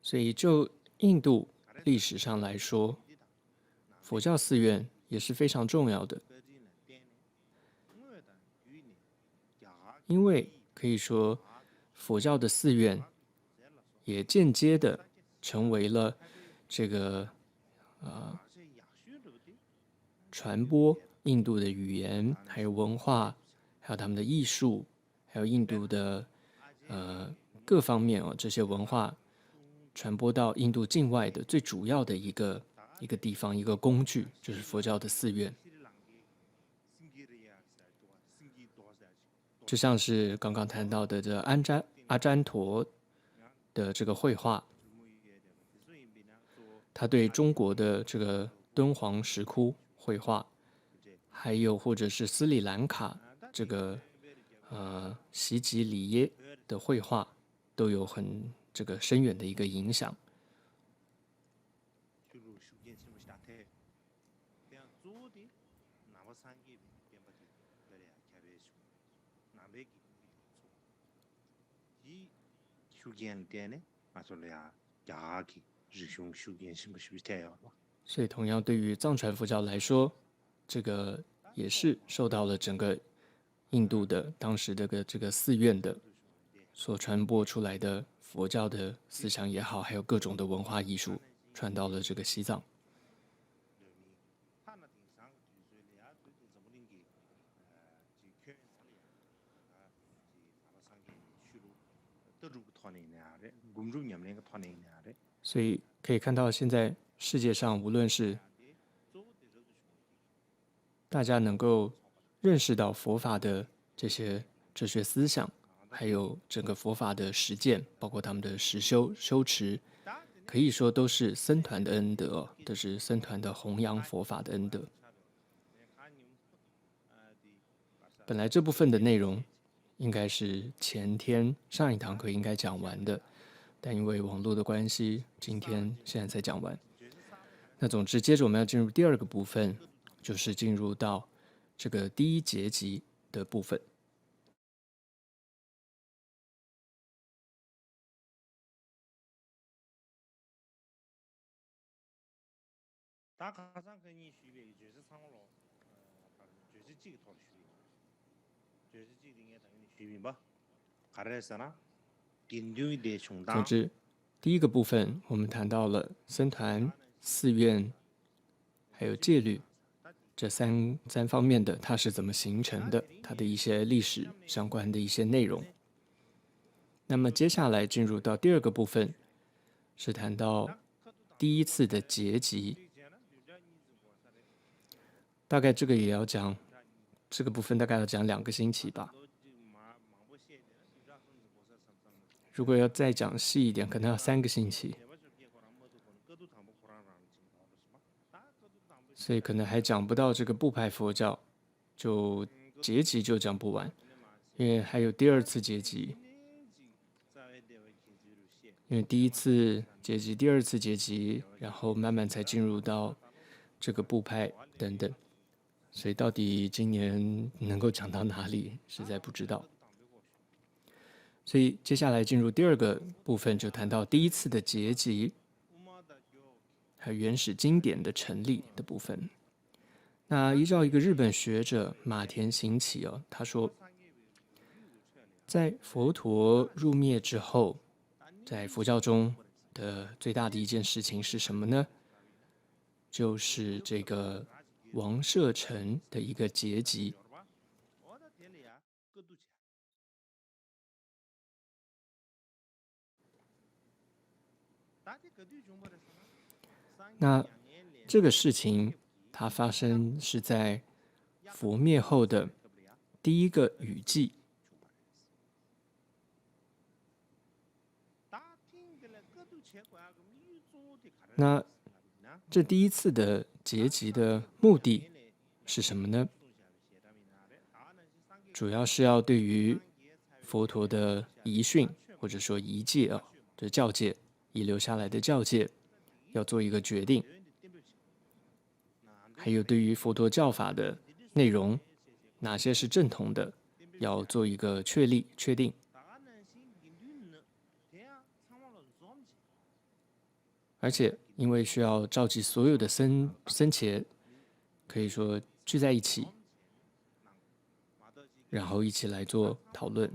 所以就印度历史上来说，佛教寺院也是非常重要的，因为可以说佛教的寺院也间接的成为了这个传播印度的语言，还有文化，还有他们的艺术，还有印度的各方面这些文化传播到印度境外的最主要的一个地方，一个工具，就是佛教的寺院。就像是刚刚谈到的这阿占陀的这个绘画，他对中国的这个敦煌石窟绘画，还有或者是斯里兰卡这个西吉里耶的绘画，都有很这个深远的一个影响。所以同样对于藏传佛教来说，这个也是受到了整个印度的当时的这个寺院的所传播出来的佛教的思想也好，还有各种的文化艺术传到了这个西藏。所以可以看到，现在世界上无论是大家能够认识到佛法的这些哲学思想，还有整个佛法的实践，包括他们的实修修持，可以说都是僧团的恩德，都是僧团的弘扬佛法的恩德。本来这部分的内容应该是前天上一堂课应该讲完的，但因为网络的关系，今天现在才讲完。那总之，接着我们要进入第二个部分，就是进入到这个第一结集的部分。总之，第一个部分我们谈到了僧团、寺院还有戒律这三方面的它是怎么形成的，它的一些历史相关的一些内容。那么接下来进入到第二个部分，是谈到第一次的结集，大概这个也要讲，这个部分大概要讲2个星期吧。如果要再讲细一点，可能要3个星期，所以可能还讲不到这个部派佛教，就结集就讲不完，因为还有第2次结集，因为第1次结集、第2次结集，然后慢慢才进入到这个部派等等，所以到底今年能够讲到哪里，实在不知道。所以接下来进入第2个部分，就谈到第1次的结集，还有原始经典的成立的部分。那依照一个日本学者马田行启他说，在佛陀入灭之后，在佛教中的最大的一件事情是什么呢？就是这个王舍城的一个结集。那这个事情它发生是在佛灭后的第1个雨季。那这第1次的结集的目的是什么呢？主要是要对于佛陀的遗训或者说遗戒这教戒遗留下来的教戒要做一个决定，还有对于佛陀教法的内容哪些是正统的，要做一个确定。而且因为需要召集所有的僧伽，可以说聚在一起，然后一起来做讨论。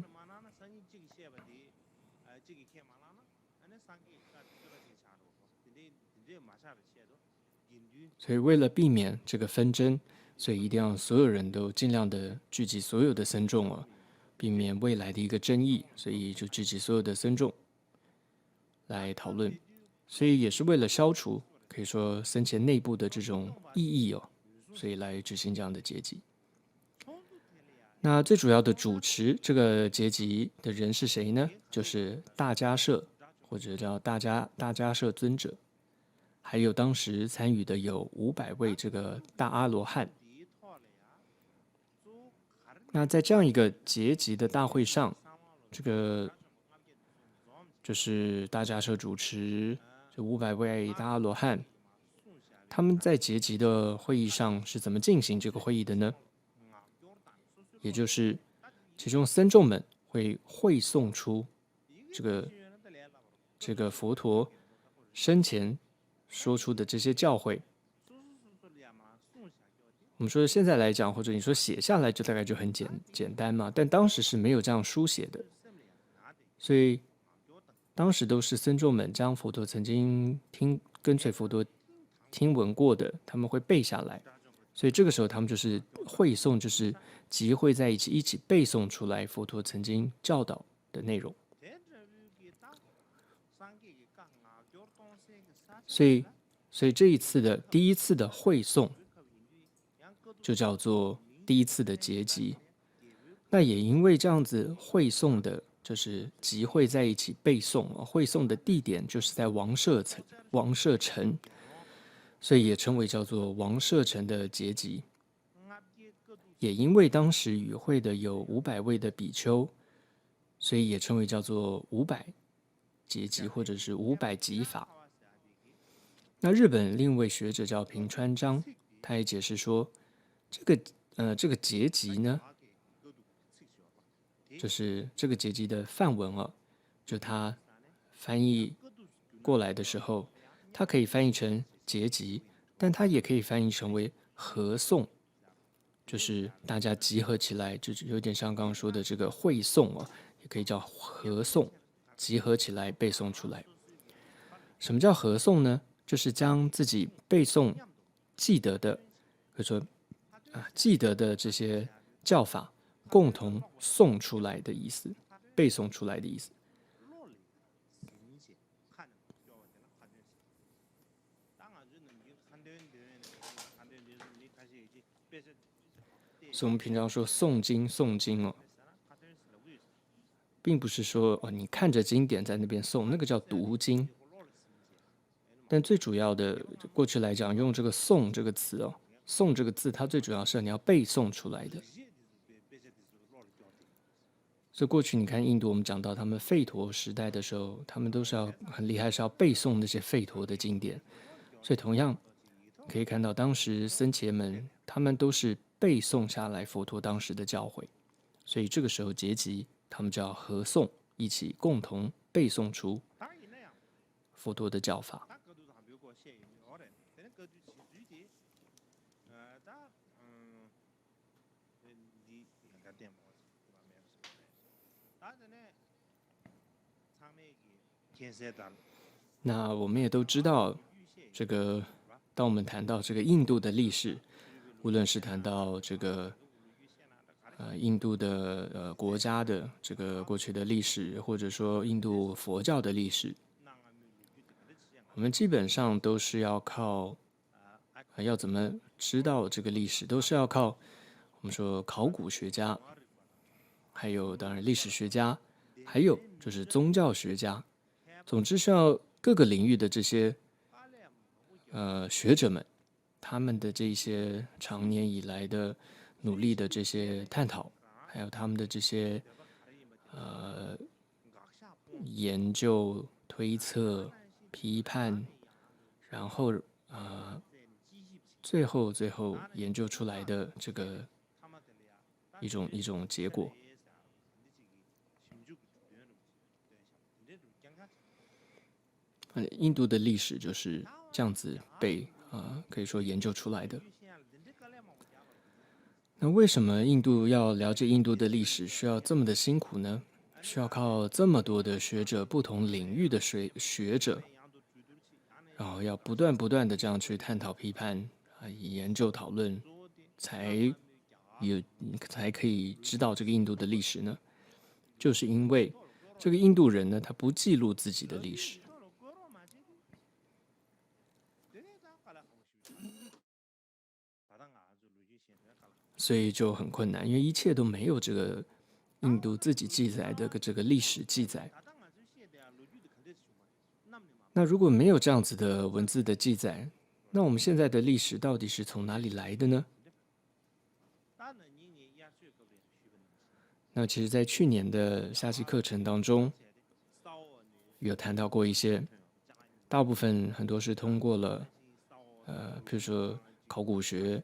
所以为了避免这个纷争，所以一定要所有人都尽量的聚集所有的僧众避免未来的一个争议，所以就聚集所有的僧众来讨论。所以也是为了消除可以说僧伽内部的这种异议所以来举行这样的结集。那最主要的主持这个结集的人是谁呢？就是大迦摄，或者叫大迦摄尊者，还有当时参与的有500位这个大阿罗汉。那在这样一个结集的大会上，这个就是大迦摄主持，这500位大阿罗汉，他们在结集的会议上是怎么进行这个会议的呢？也就是其中僧众们会诵出这个佛陀生前说出的这些教诲，我们说现在来讲，或者你说写下来，就大概就很简单嘛。但当时是没有这样书写的，所以当时都是僧众们将佛陀曾经跟随佛陀听闻过的，他们会背下来。所以这个时候他们就是会诵，就是集会在一起，一起背诵出来佛陀曾经教导的内容。所以这一次的第一次的会诵，就叫做第一次的结集。那也因为这样子会诵的，就是集会在一起背诵会诵的地点就是在王舍城，所以也称为叫做王舍城的结集。也因为当时与会的有500位的比丘，所以也称为叫做500结集或者是500集法。那日本另一位学者叫平川章，他也解释说，这个结集呢，就是这个结集的梵文就他翻译过来的时候，它可以翻译成结集，但它也可以翻译成为合诵，就是大家集合起来，就有点像刚刚说的这个会诵也可以叫合诵，集合起来背诵出来。什么叫合诵呢？就是将自己背诵记得的，或者说记得的这些教法共同诵出来的意思，背诵出来的意思。所以我们平常说诵经并不是说你看着经典在那边诵，那个叫读经。但最主要的，过去来讲，用这个诵这个词诵这个字，它最主要是你要背诵出来的。所以过去你看印度，我们讲到他们吠陀时代的时候，他们都是要很厉害，是要背诵那些吠陀的经典。所以同样可以看到，当时僧伽们他们都是背诵下来佛陀当时的教诲，所以这个时候结集，他们就要合诵，一起共同背诵出佛陀的教法。那我们也都知道，这个当我们谈到这个印度的历史，无论是谈到这个印度的国家的这个过去的历史，或者说印度佛教的历史，我们基本上都是要靠要怎么知道这个历史，都是要靠我们说考古学家，还有当然历史学家，还有就是宗教学家。总之是要各个领域的这些学者们，他们的这些长年以来的努力的这些探讨，还有他们的这些研究、推测、批判，然后最后研究出来的这个一种结果。印度的历史就是这样子被可以说研究出来的。那为什么印度要了解印度的历史需要这么的辛苦呢？需要靠这么多的学者，不同领域的学者，然后要不断的这样去探讨、批判研究、讨论，才可以知道这个印度的历史呢？就是因为这个印度人呢，他不记录自己的历史。所以就很困难，因为一切都没有这个印度自己记载的这个历史记载。那如果没有这样子的文字的记载，那我们现在的历史到底是从哪里来的呢？那其实在去年的夏季课程当中，有谈到过一些，大部分很多是通过了比如说考古学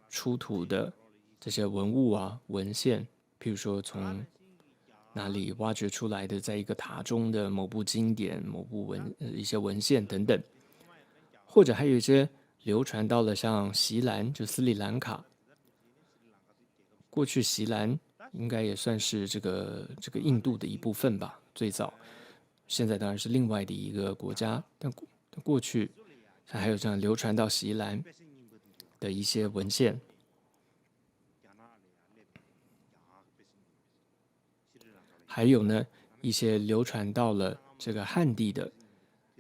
出土的这些文物文献，譬如说从哪里挖掘出来的，在一个塔中的某部经典、某部一些文献等等，或者还有一些流传到了像锡兰，就斯里兰卡。过去锡兰应该也算是这个印度的一部分吧，最早。现在当然是另外的一个国家，但过去还有这样流传到锡兰的一些文献。还有呢，一些流传到了这个汉地的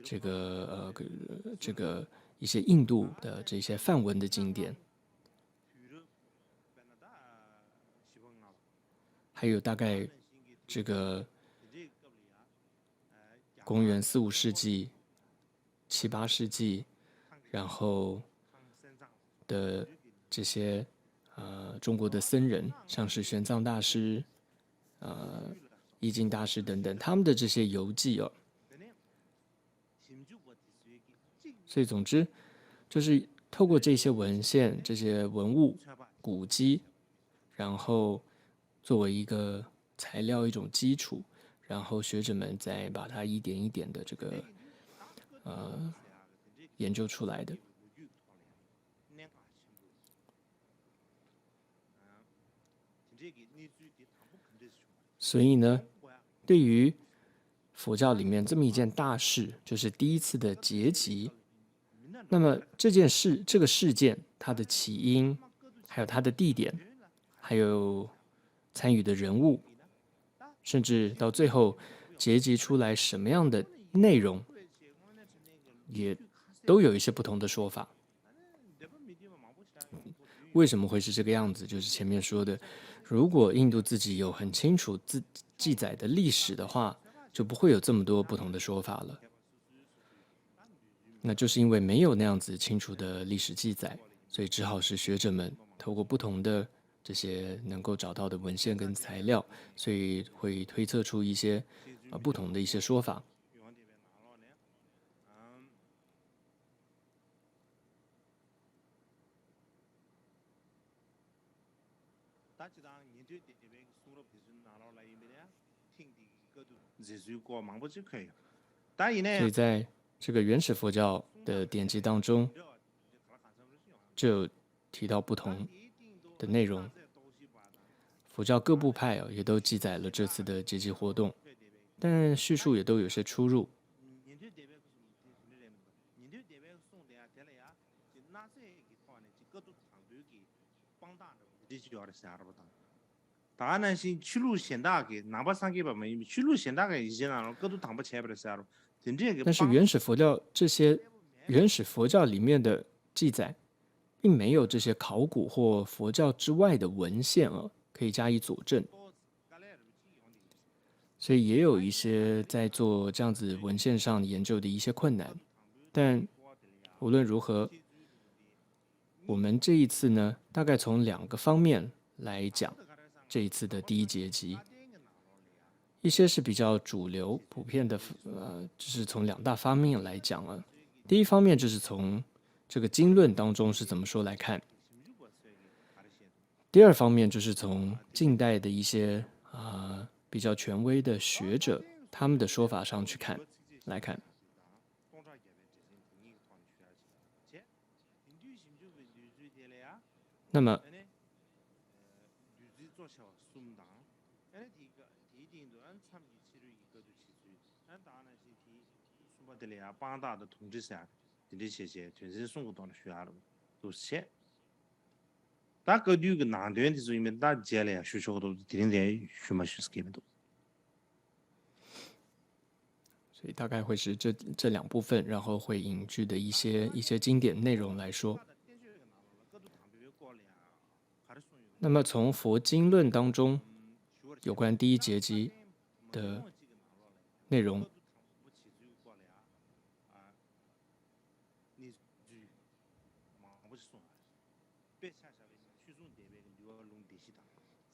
这个一些印度的这些梵文的经典，还有大概这个公元4、5世纪、7、8世纪，然后的这些中国的僧人，像是玄奘大师、易经大师等等，他们的这些游记哦。所以总之，就是透过这些文献、这些文物、古迹，然后作为一个材料、一种基础，然后学者们再把它一点一点的这个研究出来的。所以呢，对于佛教里面这么一件大事，就是第一次的结集，那么这个事件，它的起因，还有它的地点，还有参与的人物，甚至到最后结集出来什么样的内容，也都有一些不同的说法。为什么会是这个样子？就是前面说的，如果印度自己有很清楚记载的历史的话，就不会有这么多不同的说法了。那就是因为没有那样子清楚的历史记载，所以只好是学者们透过不同的这些能够找到的文献跟材料，所以会推测出一些不同的一些说法。所以在这个原始佛教的典籍当中，就有提到不同的内容。佛教各部派也都记载了这次的结集活动，但叙述也都有些出入。但是原始佛教这些原始佛教里面的记载，并没有这些考古或佛教之外的文献可以加以佐证，所以也有一些在做这样子文献上研究的一些困难。但无论如何，我们这一次呢，大概从2个方面来讲这一次的第一结集。一些是比较主流、普遍的，就是从2大方面来讲了。第一方面就是从这个经论当中是怎么说来看，第二方面就是从近代的一些比较权威的学者他们的说法上去来看。那么所以大概会是这2部分，然后会引据的一些经典内容来说。那么从佛经论当中有关第一结集的内容，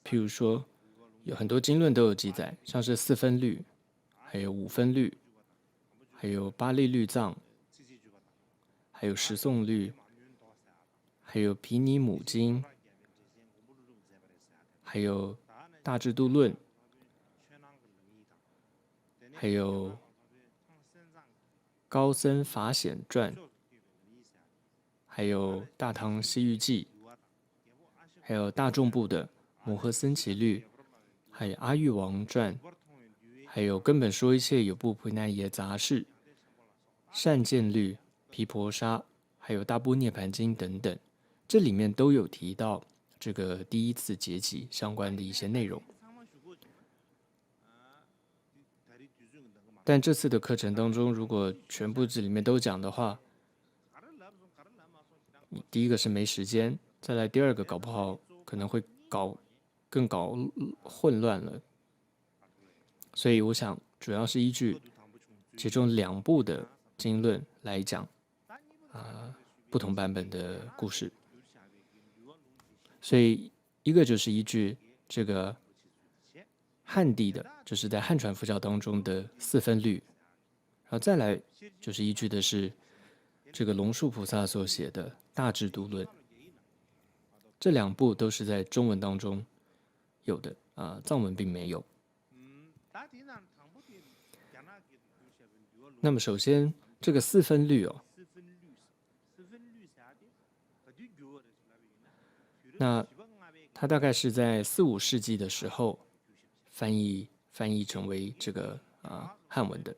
譬如说有很多经论都有记载，像是4分律，还有5分律，还有巴利律藏，还有十诵律，还有毗尼母经，还有大智度论，还有高僧法显传，还有大唐西域记，还有大众部的摩诃僧祇律，还有阿育王传，还有根本说一切有部毗奈耶杂事、善见律、毗婆沙，还有大般涅盘经等等，这里面都有提到这个第一次结集相关的一些内容。但这次的课程当中，如果全部这里面都讲的话，第一个是没时间，再来第二个搞不好可能会更搞混乱了。所以我想主要是依据其中2部的经论来讲不同版本的故事。所以一个就是依据这个汉地的，就是在汉传佛教当中的4分律，然后再来就是依据的是这个龙树菩萨所写的《大智度论》，这2部都是在中文当中有的藏文并没有。那么首先这个4分律那它大概是在4、5世纪的时候翻译成为这个汉文的。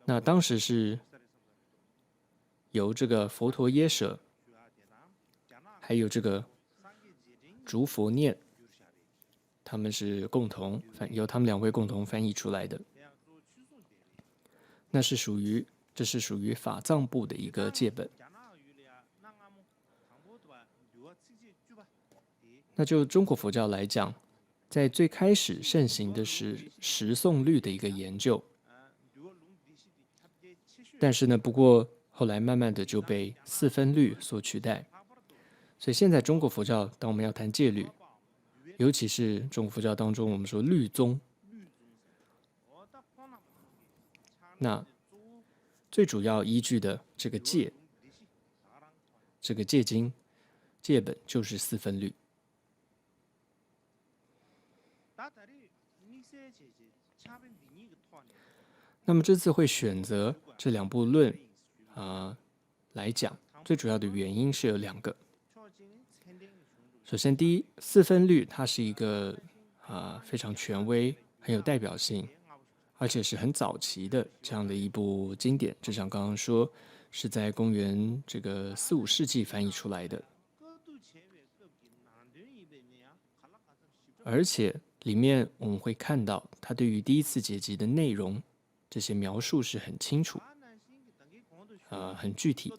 那当时是由这个佛陀耶舍，还有这个竺佛念，他们是由他们2位共同翻译出来的。这是属于法藏部的一个戒本。那就中国佛教来讲，在最开始盛行的是十诵律的一个研究，但是呢，不过后来慢慢的就被4分律所取代。所以现在中国佛教，当我们要谈戒律，尤其是中国佛教当中我们说律宗，那最主要依据的这个戒经戒本就是4分律。那么这次会选择这2部论来讲，最主要的原因是有2个。首先第一，4分律它是一个非常权威、很有代表性，而且是很早期的这样的一部经典，就像刚刚说是在公元这个4、5世纪翻译出来的，而且里面我们会看到它对于第一次结集的内容这些描述是很清楚很具体。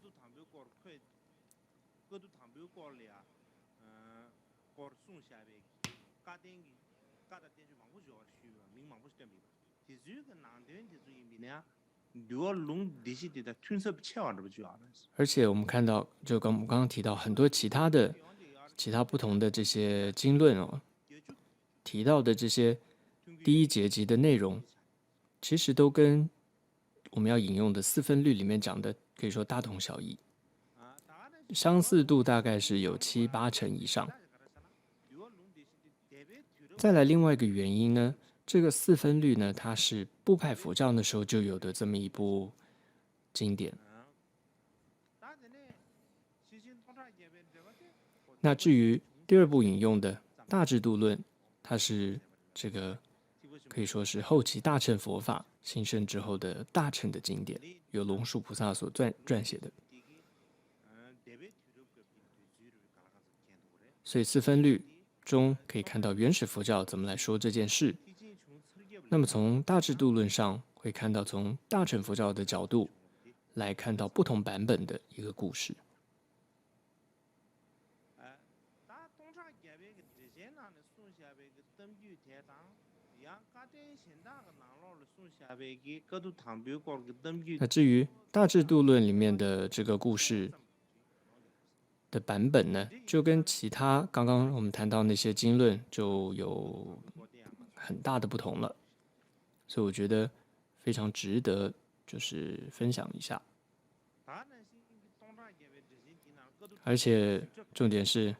而且我们看到，就我们刚刚提到很多其他不同的这些经论提到的这些第一结集的内容，其实都跟我们要引用的4分律里面讲的可以说大同小异，相似度大概是有7、8成以上。再来另外一个原因呢，这个4分律呢，它是部派佛教那时候就有的这么一部经典。那至于第2部引用的《大智度论》，它是这个可以说是后期大乘佛法兴盛之后的大乘的经典，由龙树菩萨所撰写的。所以4分律中可以看到原始佛教怎么来说这件事。那么从大智度论上会看到从大乘佛教的角度来看到不同版本的一个故事。那至于大智度论里面的这个故事的版本呢，就跟其他刚刚我们谈到那些经论就有很大的不同了，所以我觉得非常值得就是分享一下。而且重点是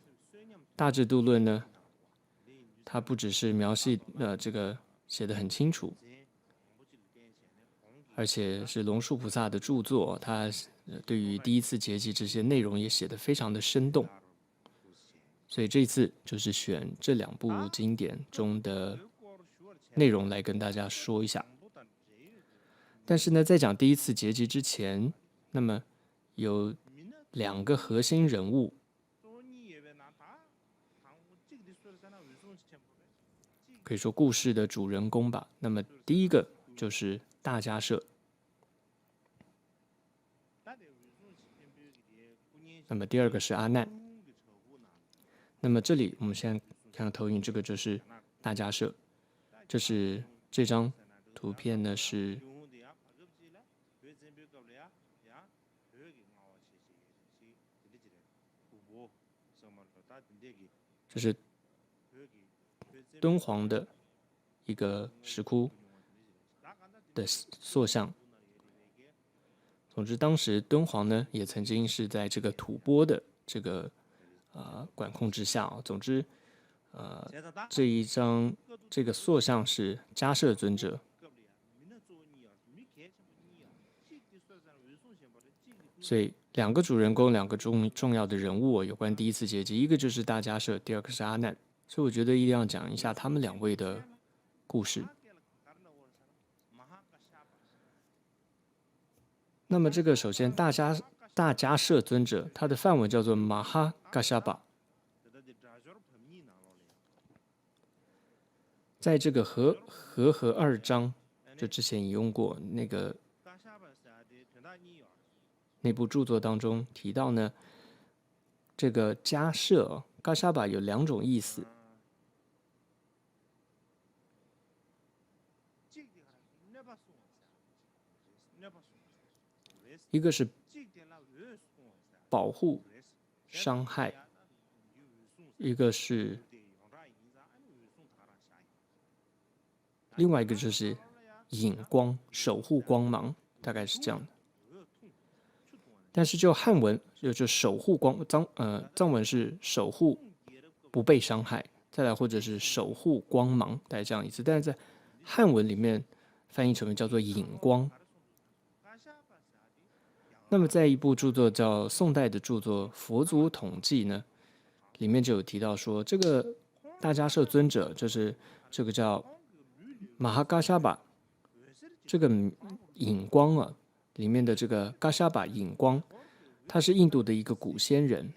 大智度论呢，它不只是描写这个写得很清楚，而且是龙树菩萨的著作，他对于第一次结集这些内容也写得非常的生动。所以这一次就是选这2部经典中的内容来跟大家说一下。但是呢，在讲第一次结集之前，那么有2个核心人物，可以说故事的主人公吧。那么第一个就是大迦叶，那么第2个是阿难。那么这里我们先看到投影，这个就是大迦叶，这是这张图片呢是这是敦煌的一个石窟的塑像。总之，当时敦煌呢也曾经是在这个吐蕃的这个管控之下。总之，这一张这个塑像是迦叶尊者。所以2个主人公，2个重要的人物有关第一次结集，一个就是大迦叶，第2个是阿难。所以我觉得一定要讲一下他们2位的故事。那么这个首先大迦叶尊者，他的梵文叫做马哈嘎夏巴，在这个和2章，就之前引用过那部著作当中提到呢，这个迦叶嘎夏巴有2种意思。一个是保护、伤害，一个是另外一个就是引光、守护光芒，大概是这样的。但是就汉文就守护藏文是守护不被伤害，再来或者是守护光芒，大概这样意思。但是在汉文里面翻译成为叫做引光。那么在一部著作叫宋代的著作《佛祖统记》呢，里面就有提到说，这个大迦叶尊者就是这个叫马哈嘎夏巴，这个引光啊，里面的这个嘎夏巴引光，他是印度的一个古仙人。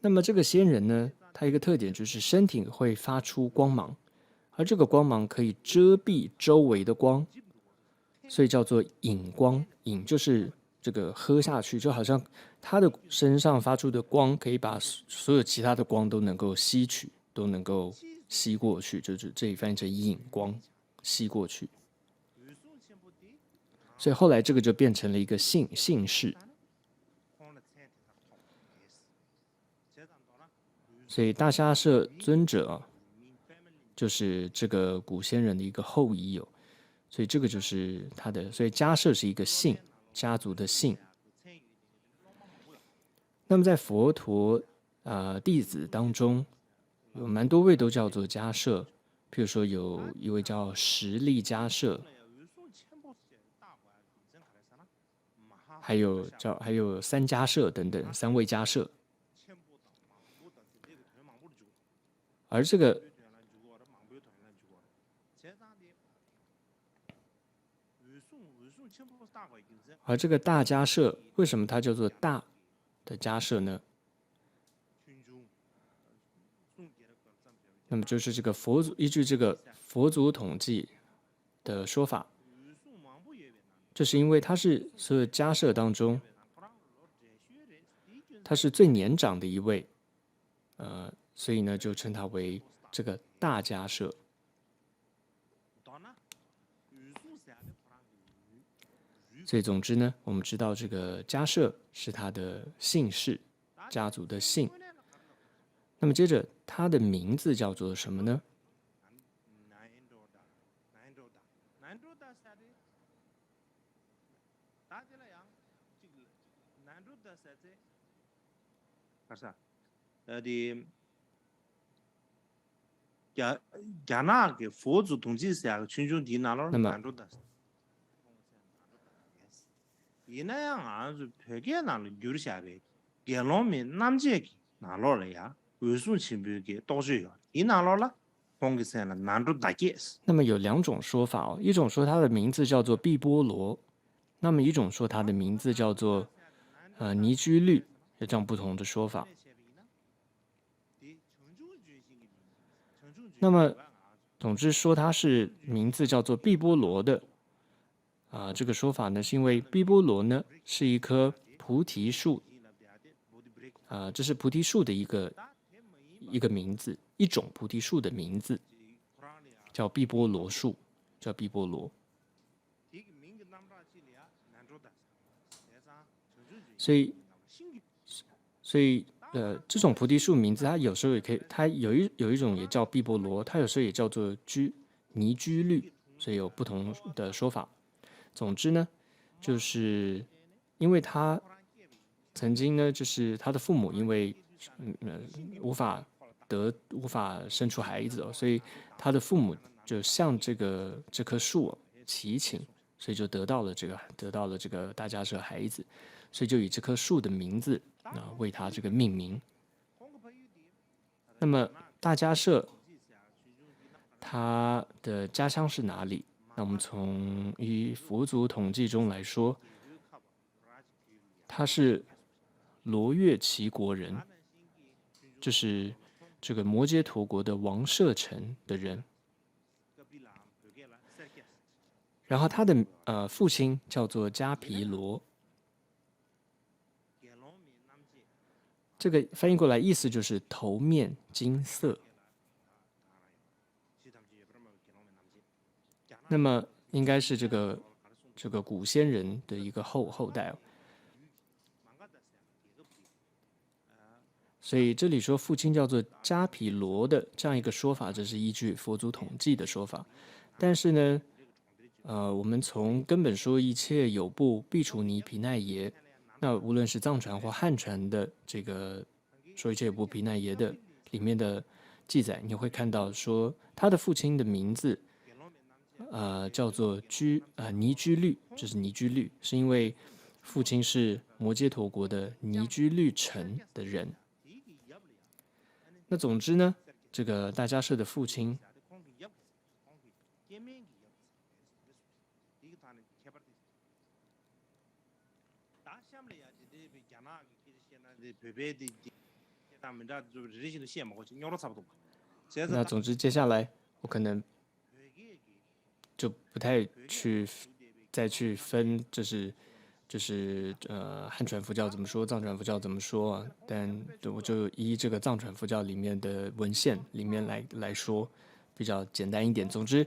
那么这个仙人呢，他一个特点就是身体会发出光芒，而这个光芒可以遮蔽周围的光，所以叫做引光。引就是这个喝下去，就好像他的身上发出的光可以把所有其他的光都能够吸取，都能够吸过去，就是这里翻译成引光，吸过去。所以后来这个就变成了一个姓氏。所以大迦叶尊者就是这个古仙人的一个后裔所以这个就是他的，所以迦叶是一个姓，家族的姓。那么在佛陀弟子当中，有蛮多位都叫做迦叶，譬如说有一位叫十力迦叶，还有三迦叶等等3位迦叶。而这个大迦叶，为什么它叫做大的迦叶呢？那么就是这个依据这个佛祖统计的说法，这是因为他是所有迦叶当中，他是最年长的一位，所以呢就称他为这个大迦叶。所以总之呢，我们知道这个迦叶是他的姓氏，家族的姓。那么接着他的名字叫做什么呢？那么 이나양 아주 벽에 나를 유리샤베 게롬이 남제기 나로래야 외순 친구게 도저요 이 나로라 공기세는 난도 다게스 那么有两种说法哦，一种说它的名字叫做毕波罗，那么一种说它的名字叫做尼居律，有这样不同的说法。那么总之说它是名字叫做毕波罗的这个说法呢，是因为毕波罗呢是一棵菩提树这是菩提树的一个名字，一种菩提树的名字叫毕波罗树，叫毕波罗。所以这种菩提树名字，它有时候也可以，它有一种也叫毕波罗，它有时候也叫做尼居律，所以有不同的说法。总之呢，就是因为他曾经呢，就是他的父母因为无法生出孩子所以他的父母就向这棵树祈请，所以就得到了这个大家舍孩子，所以就以这棵树的名字为他这个命名。那么大家舍他的家乡是哪里？那我们从以佛族统计中来说，他是罗越齐国人，就是这个摩揭陀国的王舍城的人。然后他的父亲叫做迦毗罗，这个翻译过来意思就是头面金色。那么应该是这个古先人的一个后代所以这里说父亲叫做迦毗罗的这样一个说法，这是依据佛祖统计的说法。但是呢，我们从根本说一切有部必除尼毗奈耶，那无论是藏传或汉传的这个说一切有部毗奈耶的里面的记载，你会看到说他的父亲的名字叫做尼居律，这是尼居律，是因为父亲是摩揭陀国的尼居律城的人。那总之呢，这个大迦舍的父亲那总之接下来我可能就不太再去分，就是汉传佛教怎么说，藏传佛教怎么说但我就依这个藏传佛教里面的文献里面来说，比较简单一点。总之，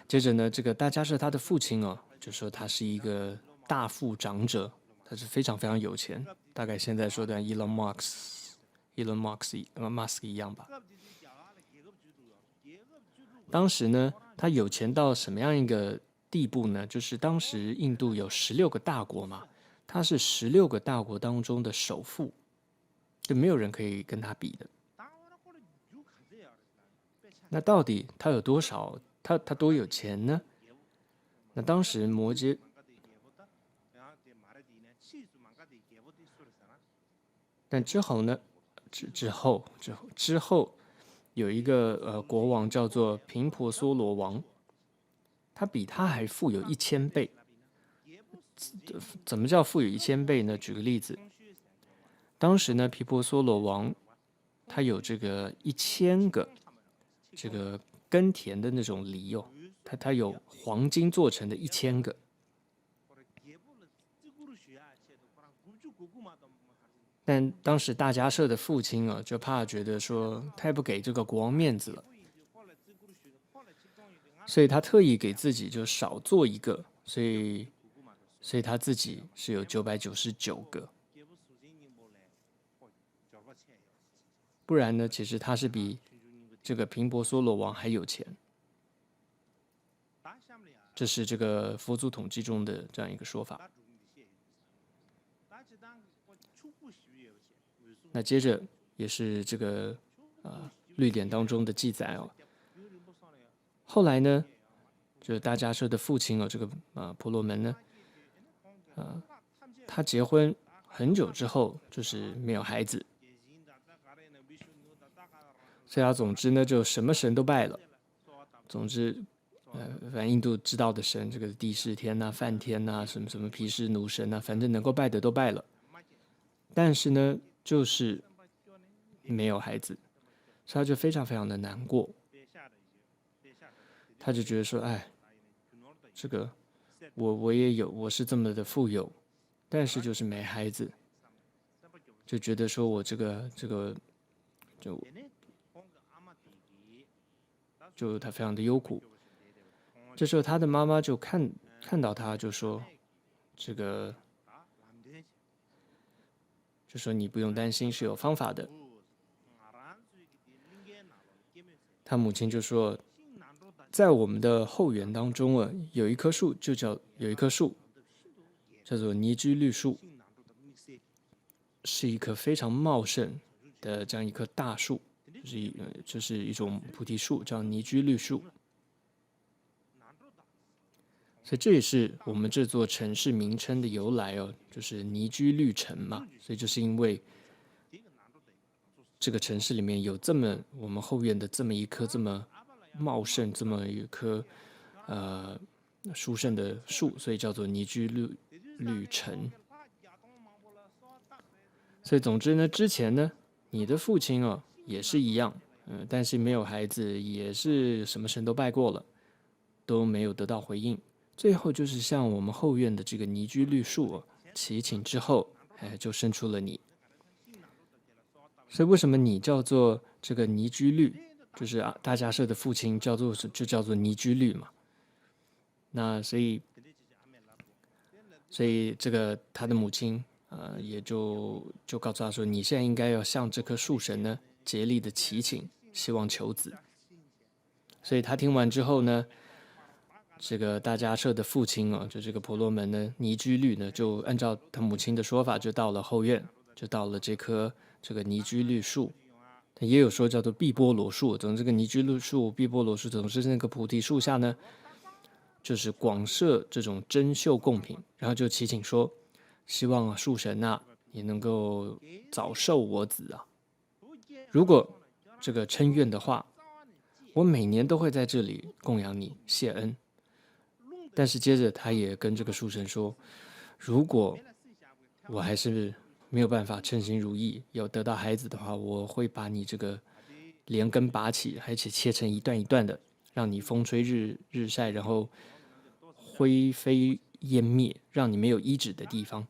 接着呢，这个大迦舍他的父亲就说他是一个大富长者，他是非常非常有钱，大概现在说的 Elon Musk 一样吧。当时呢，他有钱到什么样一个地步呢？就是当时印度有16个大国嘛，他是16个大国当中的首富，就没有人可以跟他比的。那到底他有多少？他多有钱呢？那当时但之后呢？之后有一个国王叫做频婆娑罗王，他比他还富有1000倍。怎么叫富有1000倍呢？举个例子，当时呢，频婆娑罗王他有这个1000个这个耕田的那种犁他有黄金做成的1000个。但当时大迦舍的父亲就怕觉得说太不给这个国王面子了，所以他特意给自己就少做一个，所以他自己是有999个。不然呢，其实他是比这个频婆娑罗王还有钱。这是这个佛祖统计中的这样一个说法。那接着也是这个律典当中的记载后来呢，这大迦舍的父亲这个婆罗门呢，他结婚很久之后就是没有孩子，所以他总之呢就什么神都拜了。总之，反正印度知道的神，这个帝释天呐、梵天呐、什么什么毗湿奴神呐、反正能够拜的都拜了。但是呢，就是没有孩子，所以他就非常非常的难过。他就觉得说，哎，这个我也有，我是这么的富有，但是就是没孩子，就觉得说我这个就他非常的忧苦。这时候他的妈妈就看到他，就说这个就说你不用担心，是有方法的。他母亲就说，在我们的后园当中啊，有一棵树叫做尼居绿树，是一棵非常茂盛的这样一棵大树，就是一种菩提树，叫尼居绿树。所以这也是我们这座城市名称的由来哦，就是尼居绿城嘛。所以就是因为这个城市里面有我们后院的这么一棵这么茂盛、这么一棵殊胜的树，所以叫做尼居绿城。所以总之呢，之前呢，你的父亲哦也是一样，但是没有孩子，也是什么神都拜过了，都没有得到回应。最后就是向我们后院的这个尼居绿树祈请之后，就生出了你。所以为什么你叫做这个尼居绿？就是大迦叶的父亲就叫做尼居绿嘛。那所以这个他的母亲也就告诉他说，你现在应该要向这棵树神呢竭力的祈请，希望求子。所以他听完之后呢，这个大迦叶的父亲就这个婆罗门呢，尼居绿呢，就按照他母亲的说法，就到了后院，就到了这棵这个尼居绿树。也有说叫做碧波罗树，总之这个尼居绿树、碧波罗树，总之那个菩提树下呢，就是广设这种珍馐贡品，然后就祈请说，希望树神也能够早授我子啊。如果这个称愿的话，我每年都会在这里供养你，谢恩。但是接着他也跟这个树神说，如果我还是没有办法称心如意，有得到孩子的话，我会把你这个连根拔起，而且切成一段一段的，让你风吹日晒，然后灰飞烟灭，让你没有医治的地方。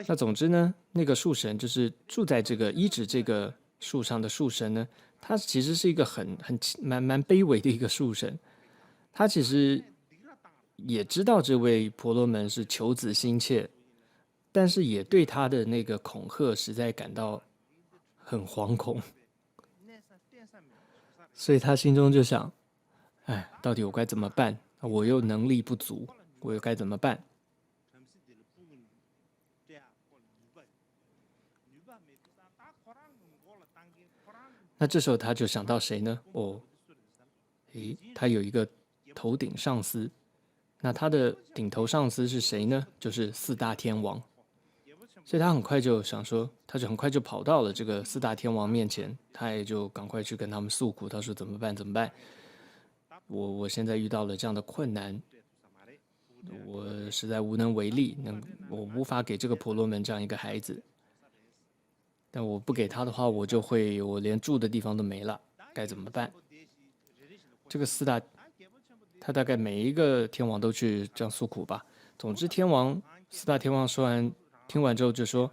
那总之呢，那个树神就是住在这个医治这个树上的树神呢，他其实是一个蛮卑微的一个树神，他其实也知道这位婆罗门是求子心切，但是也对他的那个恐吓实在感到很惶恐，所以他心中就想，哎，到底我该怎么办？我又能力不足，我又该怎么办？那这时候他就想到谁呢？他有一个头顶上司，那他的顶头上司是谁呢？就是四大天王。所以他很快就想说，他就很快就跑到了这个四大天王面前，他也就赶快去跟他们诉苦，他说怎么办？怎么办？我现在遇到了这样的困难，我实在无能为力，我无法给这个婆罗门这样一个孩子。但我不给他的话，我连住的地方都没了，该怎么办？这个他大概每一个天王都去这样诉苦吧。总之，四大天王听完之后就说，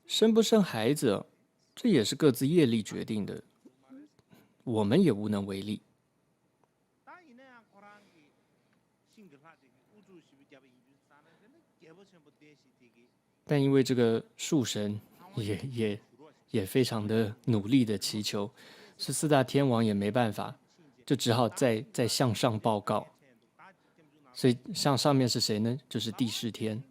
生不生孩子，这也是各自业力决定的，我们也无能为力。但因为这个树神也非常的努力的祈求，是四大天王也没办法，就只好再向上报告。所以上面是谁呢？就是帝释天。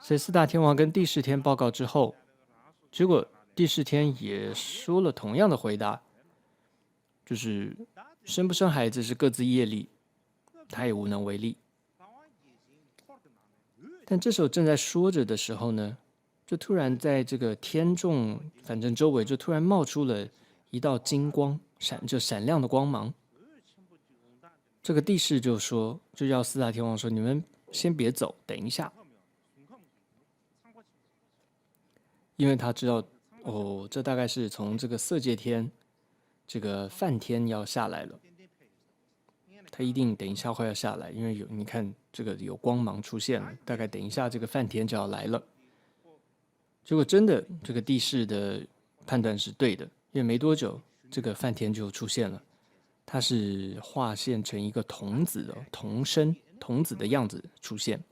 所以四大天王跟帝释天报告之后，结果帝释天也说了同样的回答，就是生不生孩子是各自业力，他也无能为力。但这时候正在说着的时候呢，就突然在这个天众反正周围就突然冒出了一道金光，闪亮的光芒。这个帝释就说，就要四大天王说：“你们先别走，等一下。”因为他知道，哦，这大概是从这个色界天，这个梵天要下来了。他一定等一下会要下来，因为你看这个有光芒出现了，大概等一下这个梵天就要来了。结果真的，这个帝释的判断是对的，因为没多久，这个梵天就出现了。他是化现成一个童子的童身，童子的样子出现。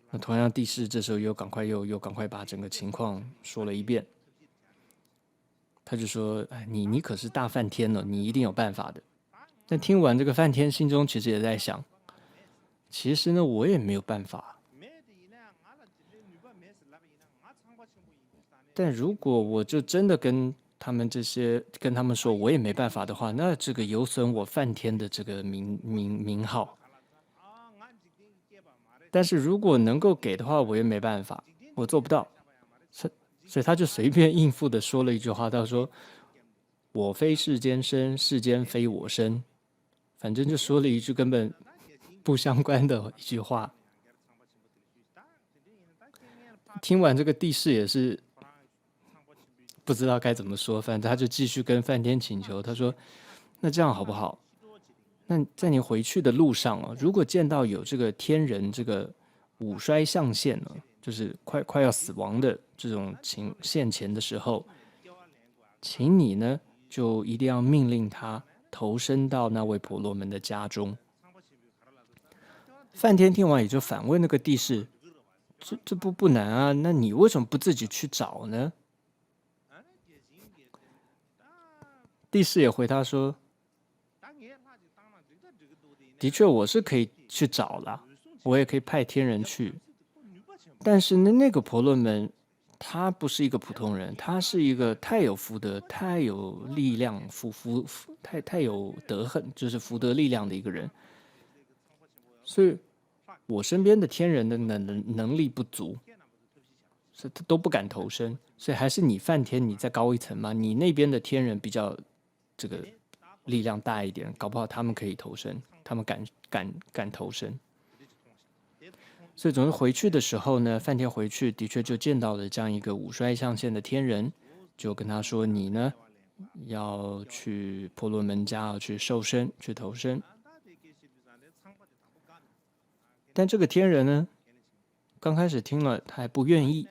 那同样，帝释这时候又赶快把整个情况说了一遍。他就说：“哎，你可是大梵天了，你一定有办法的。”但听完这个梵天，心中其实也在想，其实呢，我也没有办法。但如果我就真的跟他们说我也没办法的话，那这个有损我梵天的这个名号。但是如果能够给的话，我也没办法，我做不到。所以他就随便应付的说了一句话，他说：“我非世间生，世间非我生。”反正就说了一句根本不相关的一句话。听完这个帝释也是不知道该怎么说，反正他就继续跟梵天请求，他说：“那这样好不好？那在你回去的路上哦，如果见到有这个天人这个五衰象现呢，就是快要死亡的这种现前的时候，请你呢就一定要命令他投身到那位婆罗门的家中。”梵天听完也就反问那个帝释：“这不难啊？那你为什么不自己去找呢？”帝释也回他说：“的确，我是可以去找啦，我也可以派天人去。但是那个婆罗门，他不是一个普通人，他是一个太有福德、太有力量、太有德行，就是福德力量的一个人。所以，我身边的天人的能力不足，所以他都不敢投身。所以还是你梵天，你再高一层嘛，你那边的天人比较这个力量大一点，搞不好他们可以投身，他们敢投身。所以总是回去的时候呢，梵天回去的确就见到了这样一个五衰象现的天人，就跟他说：“你呢要去婆罗门家，要去受身，去投身。”但这个天人呢，刚开始听了他还不愿意，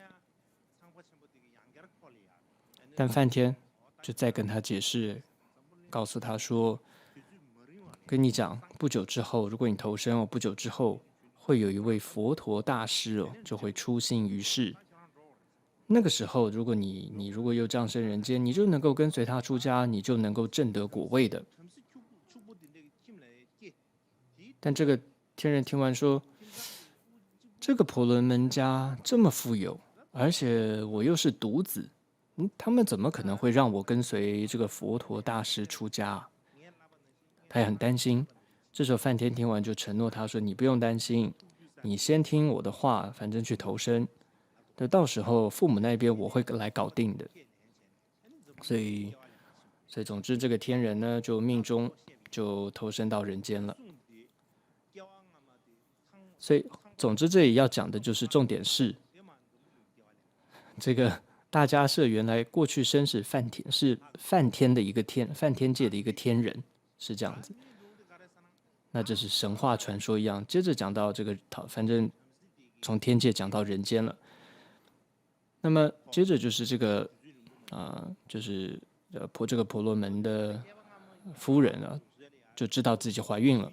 但梵天就再跟他解释，告诉他说：“跟你讲，不久之后，如果你投身哦，不久之后会有一位佛陀大师哦，就会出现于世。那个时候，如果你如果又降生人间，你就能够跟随他出家，你就能够证得果位的。”但这个天人听完说：“这个婆罗门家这么富有，而且我又是独子，他们怎么可能会让我跟随这个佛陀大师出家啊？”他也很担心。这时候梵天听完就承诺他说：“你不用担心，你先听我的话，反正去投身。那到时候父母那边我会来搞定的。”所以总之这个天人呢，就命中就投身到人间了。所以总之这里要讲的就是重点是，这个大迦叶原来过去生是梵天的一个梵天界的一个天人，是这样子。那这是神话传说一样。接着讲到这个，反正从天界讲到人间了。那么接着就是这个就是这个婆罗门的夫人啊，就知道自己怀孕了。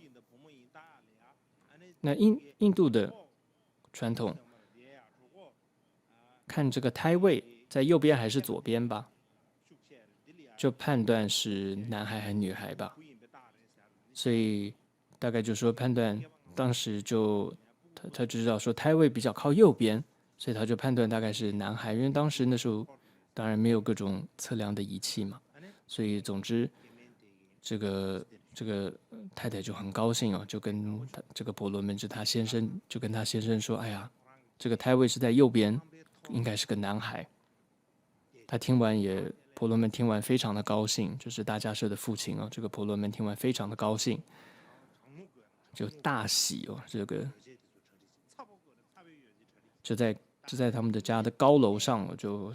那印度的传统看这个胎位在右边还是左边吧，就判断是男孩还是女孩吧。所以大概就说判断当时就他就知道说胎位比较靠右边，所以他就判断大概是男孩，因为当时那时候当然没有各种测量的仪器嘛，所以总之这个太太就很高兴哦，就跟他这个婆罗门就他先生就跟他先生说，哎呀，这个胎位是在右边，应该是个男孩。他听完也婆罗门听完非常的高兴，就是大迦叶的父亲哦，这个婆罗门听完非常的高兴，就大喜哦，这个就在他们的家的高楼上，就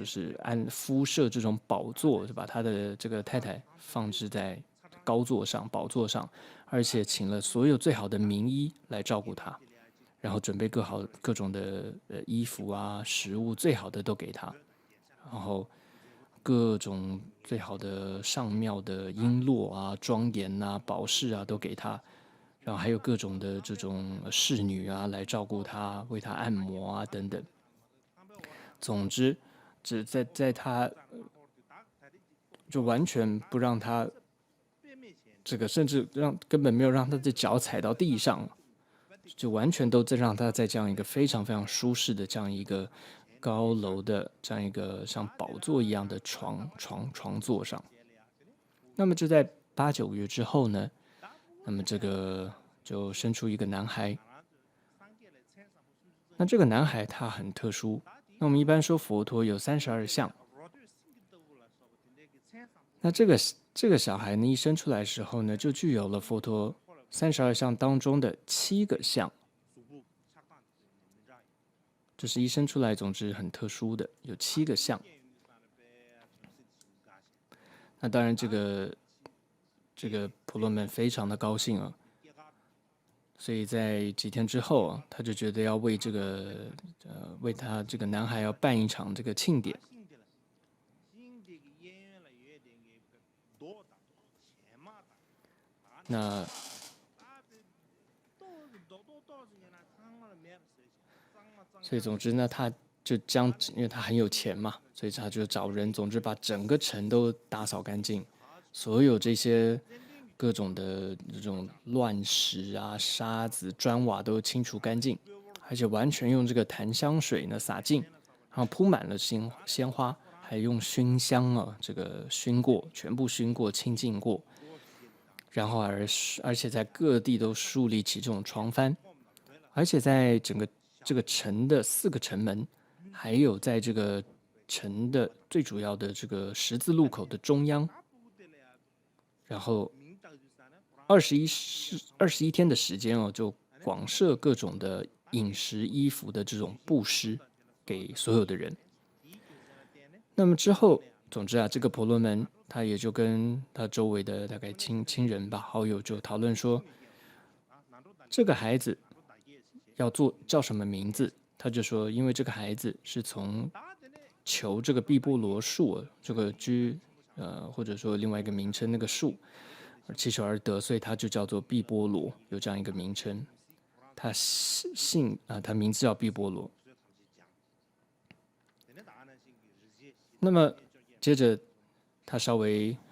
是按敷设这种宝座，就把他的这个太太放置在高座上宝座上，而且请了所有最好的名医来照顾他，然后准备各种的衣服啊、食物，最好的都给他，然后各种最好的上庙的璎珞啊、庄严啊、宝饰啊都给他。然后还有各种的这种侍女啊来照顾他，为他按摩啊等等。总之，只在他就完全不让他这个，甚至根本没有让他的脚踩到地上，就完全都在让他在这样一个非常非常舒适的这样一个高楼的这样一个像宝座一样的床座上。那么就在8、9个月之后呢，那么这个就生出一个男孩。那这个男孩他很特殊。那我们一般说佛陀有32相，那这个小孩呢，一生出来的时候呢，就具有了佛陀32相当中的7个相，这是一生出来，总之很特殊的，有7个相。那当然，这个婆罗门非常的高兴啊，所以在几天之后啊，他就觉得要为他这个男孩要办一场这个庆典。那所以总之呢，他就因为他很有钱嘛，所以他就找人，总之把整个城都打扫干净，所有这些各种的这种乱石啊、沙子、砖瓦都清除干净，而且完全用这个檀香水呢洒净，然后铺满了鲜花，还用熏香啊，这个全部熏过、清净过，然后而且在各地都树立起这种床幡，而且在整个这个城的4个城门，还有在这个城的最主要的这个十字路口的中央，然后21天的时间哦，就广设各种的饮食、衣服的这种布施给所有的人。那么之后，总之啊，这个婆罗门他也就跟他周围的大概亲人吧、好友就讨论说，这个孩子叫什么名字？他就说，因为这个孩子是从求这个毕波罗树这个或者说另外一个名称那个树祈求而得，所以他就叫做毕波罗，有这样一个名称。他他名字叫毕波罗。那么接着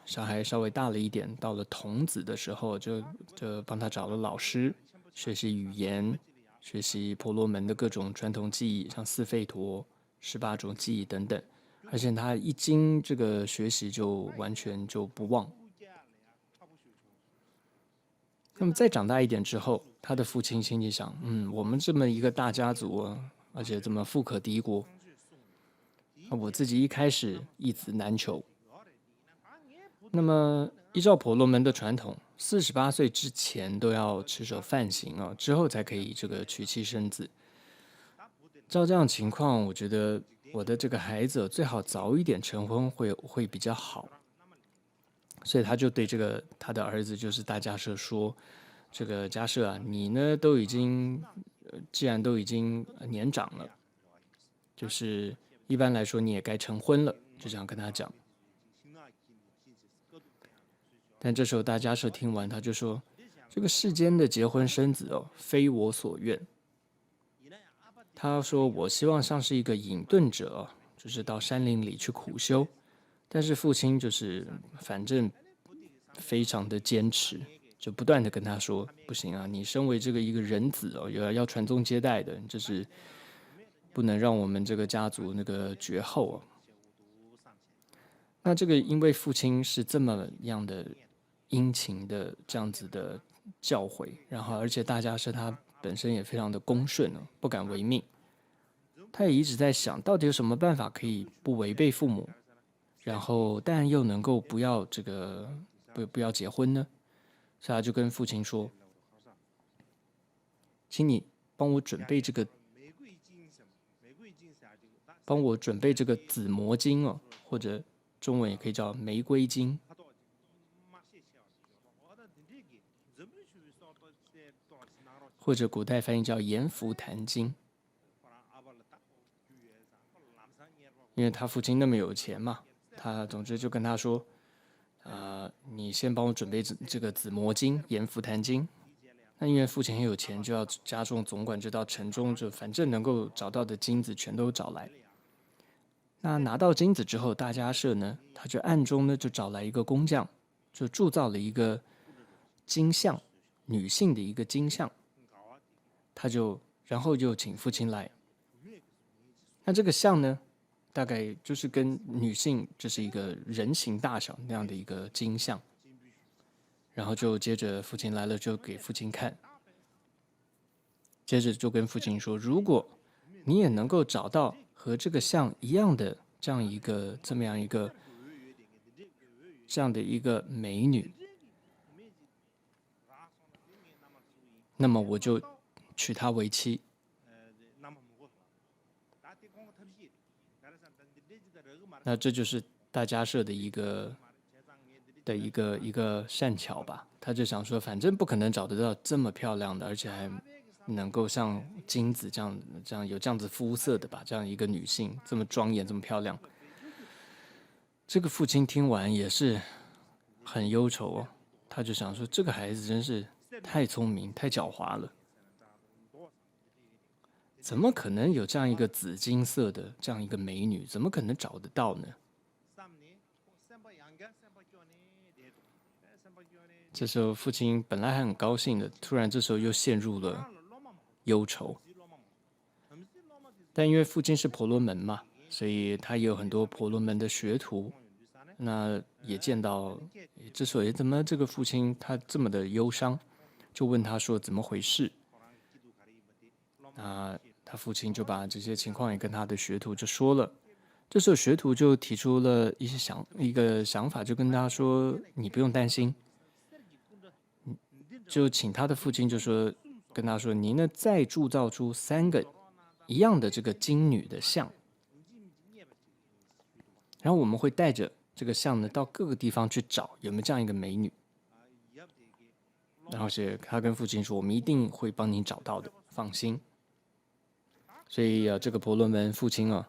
小孩稍微大了一点，到了童子的时候，就帮他找了老师学习语言，学习婆罗门的各种传统技艺，像四吠陀、18种技艺等等。而且他一经这个学习，就完全就不忘。那么再长大一点之后，他的父亲心里想，我们这么一个大家族啊，而且这么富可敌国，我自己一开始一子难求。那么依照婆罗门的传统，48岁之前都要持守梵行啊，之后才可以这个娶妻生子。照这样情况，我觉得我的这个孩子最好早一点成婚会比较好。所以他就对他的儿子就是大迦叶说，这个迦叶啊，你呢既然都已经年长了，就是一般来说你也该成婚了，就这样跟他讲。但这时候大迦叶听完，他就说，这个世间的结婚生子哦，非我所愿。他说，我希望像是一个隐遁者，就是到山林里去苦修。但是父亲就是反正非常的坚持，就不断的跟他说，不行啊，你身为这个一个人子哦，要传宗接代的，这是不能让我们这个家族那个绝后哦。那这个因为父亲是这么样的殷勤的这样子的教诲，然后而且大家是他本身也非常的恭顺哦，不敢违命。他也一直在想，到底有什么办法可以不违背父母，然后但又能够不要这个不要结婚呢？所以他就跟父亲说：“请你帮我准备这个，帮我准备这个紫魔精哦，或者中文也可以叫玫瑰精，或者古代翻译叫盐福坛经。因为他父亲那么有钱嘛，他总之就跟他说：你先帮我准备这个紫魔精、盐福坛经。那因为父亲很有钱，就要加重总管，就到城中，就反正能够找到的金子全都找来。那拿到金子之后，大家社呢，他就暗中呢就找来一个工匠，就铸造了一个金像，女性的一个金像，然后就请父亲来。那这个像呢，大概就是跟女性就是一个人形大小那样的一个金像，然后就接着父亲来了，就给父亲看，接着就跟父亲说，如果你也能够找到和这个像一样的这样的一个美女，那么我就娶她为妻。那这就是大家社的一个善巧吧。他就想说，反正不可能找得到这么漂亮的，而且还能够像金子这样有这样子肤色的吧，这样一个女性这么庄严这么漂亮。这个父亲听完也是很忧愁哦，他就想说，这个孩子真是太聪明太狡猾了，怎么可能有这样一个紫金色的这样一个美女，怎么可能找得到呢？这时候父亲本来还很高兴的，突然这时候又陷入了忧愁。但因为父亲是婆罗门嘛，所以他也有很多婆罗门的学徒。那也见到，之所以怎么这个父亲他这么的忧伤，就问他说怎么回事。那他父亲就把这些情况也跟他的学徒就说了。这时候学徒就提出了一个想法，就跟他说：“你不用担心。”就请他的父亲就说跟他说：“您呢再铸造出3个一样的这个金女的像，然后我们会带着这个像呢到各个地方去找有没有这样一个美女。然后是他跟父亲说：我们一定会帮您找到的，放心。”所以这个婆罗门父亲啊，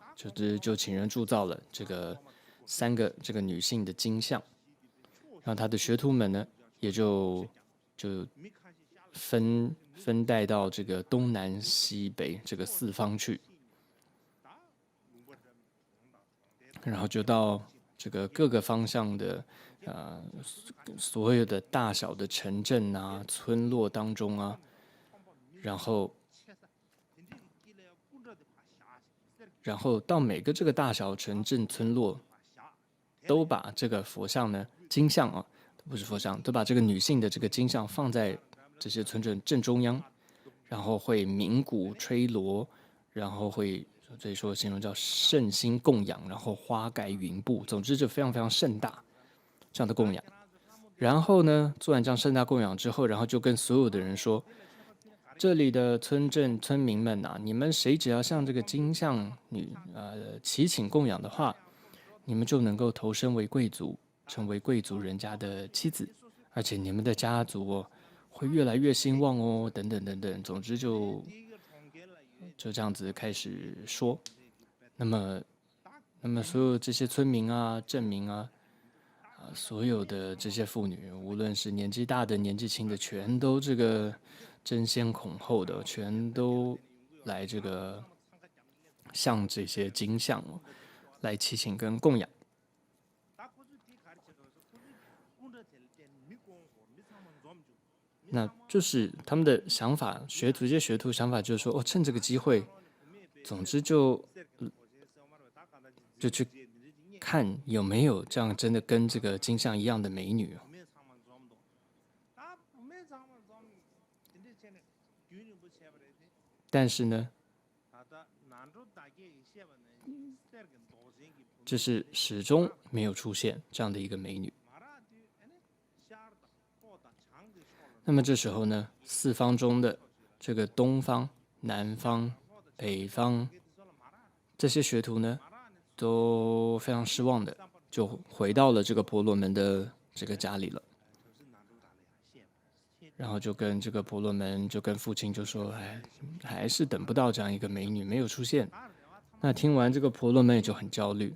就请人铸造了这个3个这个女性的金像，然后他的学徒们呢也就分带到这个东南西北这个4方去，然后就到这个各个方向的所有的大小的城镇啊、村落当中啊，然后到每个这个大小城镇村落，都把这个佛像呢金像啊，不是佛像，都把这个女性的这个金像放在这些村镇正中央，然后会鸣鼓吹锣，然后会这里说形容叫圣心供养，然后花盖云布，总之就非常非常盛大这样的供养。然后呢，做完这样盛大供养之后，然后就跟所有的人说，这里的村镇村民们呐、你们谁只要向这个金像女祈请供养的话，你们就能够投身为贵族，成为贵族人家的妻子，而且你们的家族哦会越来越兴旺哦，等等等等。总之就这样子开始说。那么所有这些村民啊、镇民啊，所有的这些妇女，无论是年纪大的、年纪轻的，全都这个争先恐后的，全都来这个向这些金像来祈请跟供养。那就是他们的想法，这些学徒想法就是说，哦，趁这个机会，总之就去看有没有这样真的跟这个金像一样的美女。但是呢，就是始终没有出现这样的一个美女。那么这时候呢，四方中的这个东方、南方、北方这些学徒呢，都非常失望的，就回到了这个婆罗门的这个家里了。然后就跟这个婆罗门，就跟父亲就说：“哎，还是等不到这样一个美女，没有出现。”那听完这个婆罗门也就很焦虑。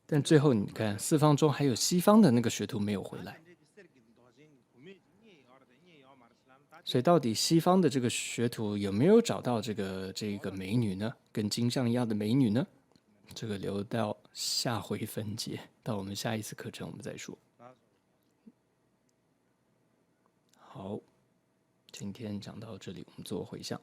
但最后你看，四方中还有西方的那个学徒没有回来。所以到底西方的这个学徒有没有找到这个美女呢？跟金像一样的美女呢？这个留到下回分解，到我们下一次课程我们再说。好，今天讲到这里，我们做回向。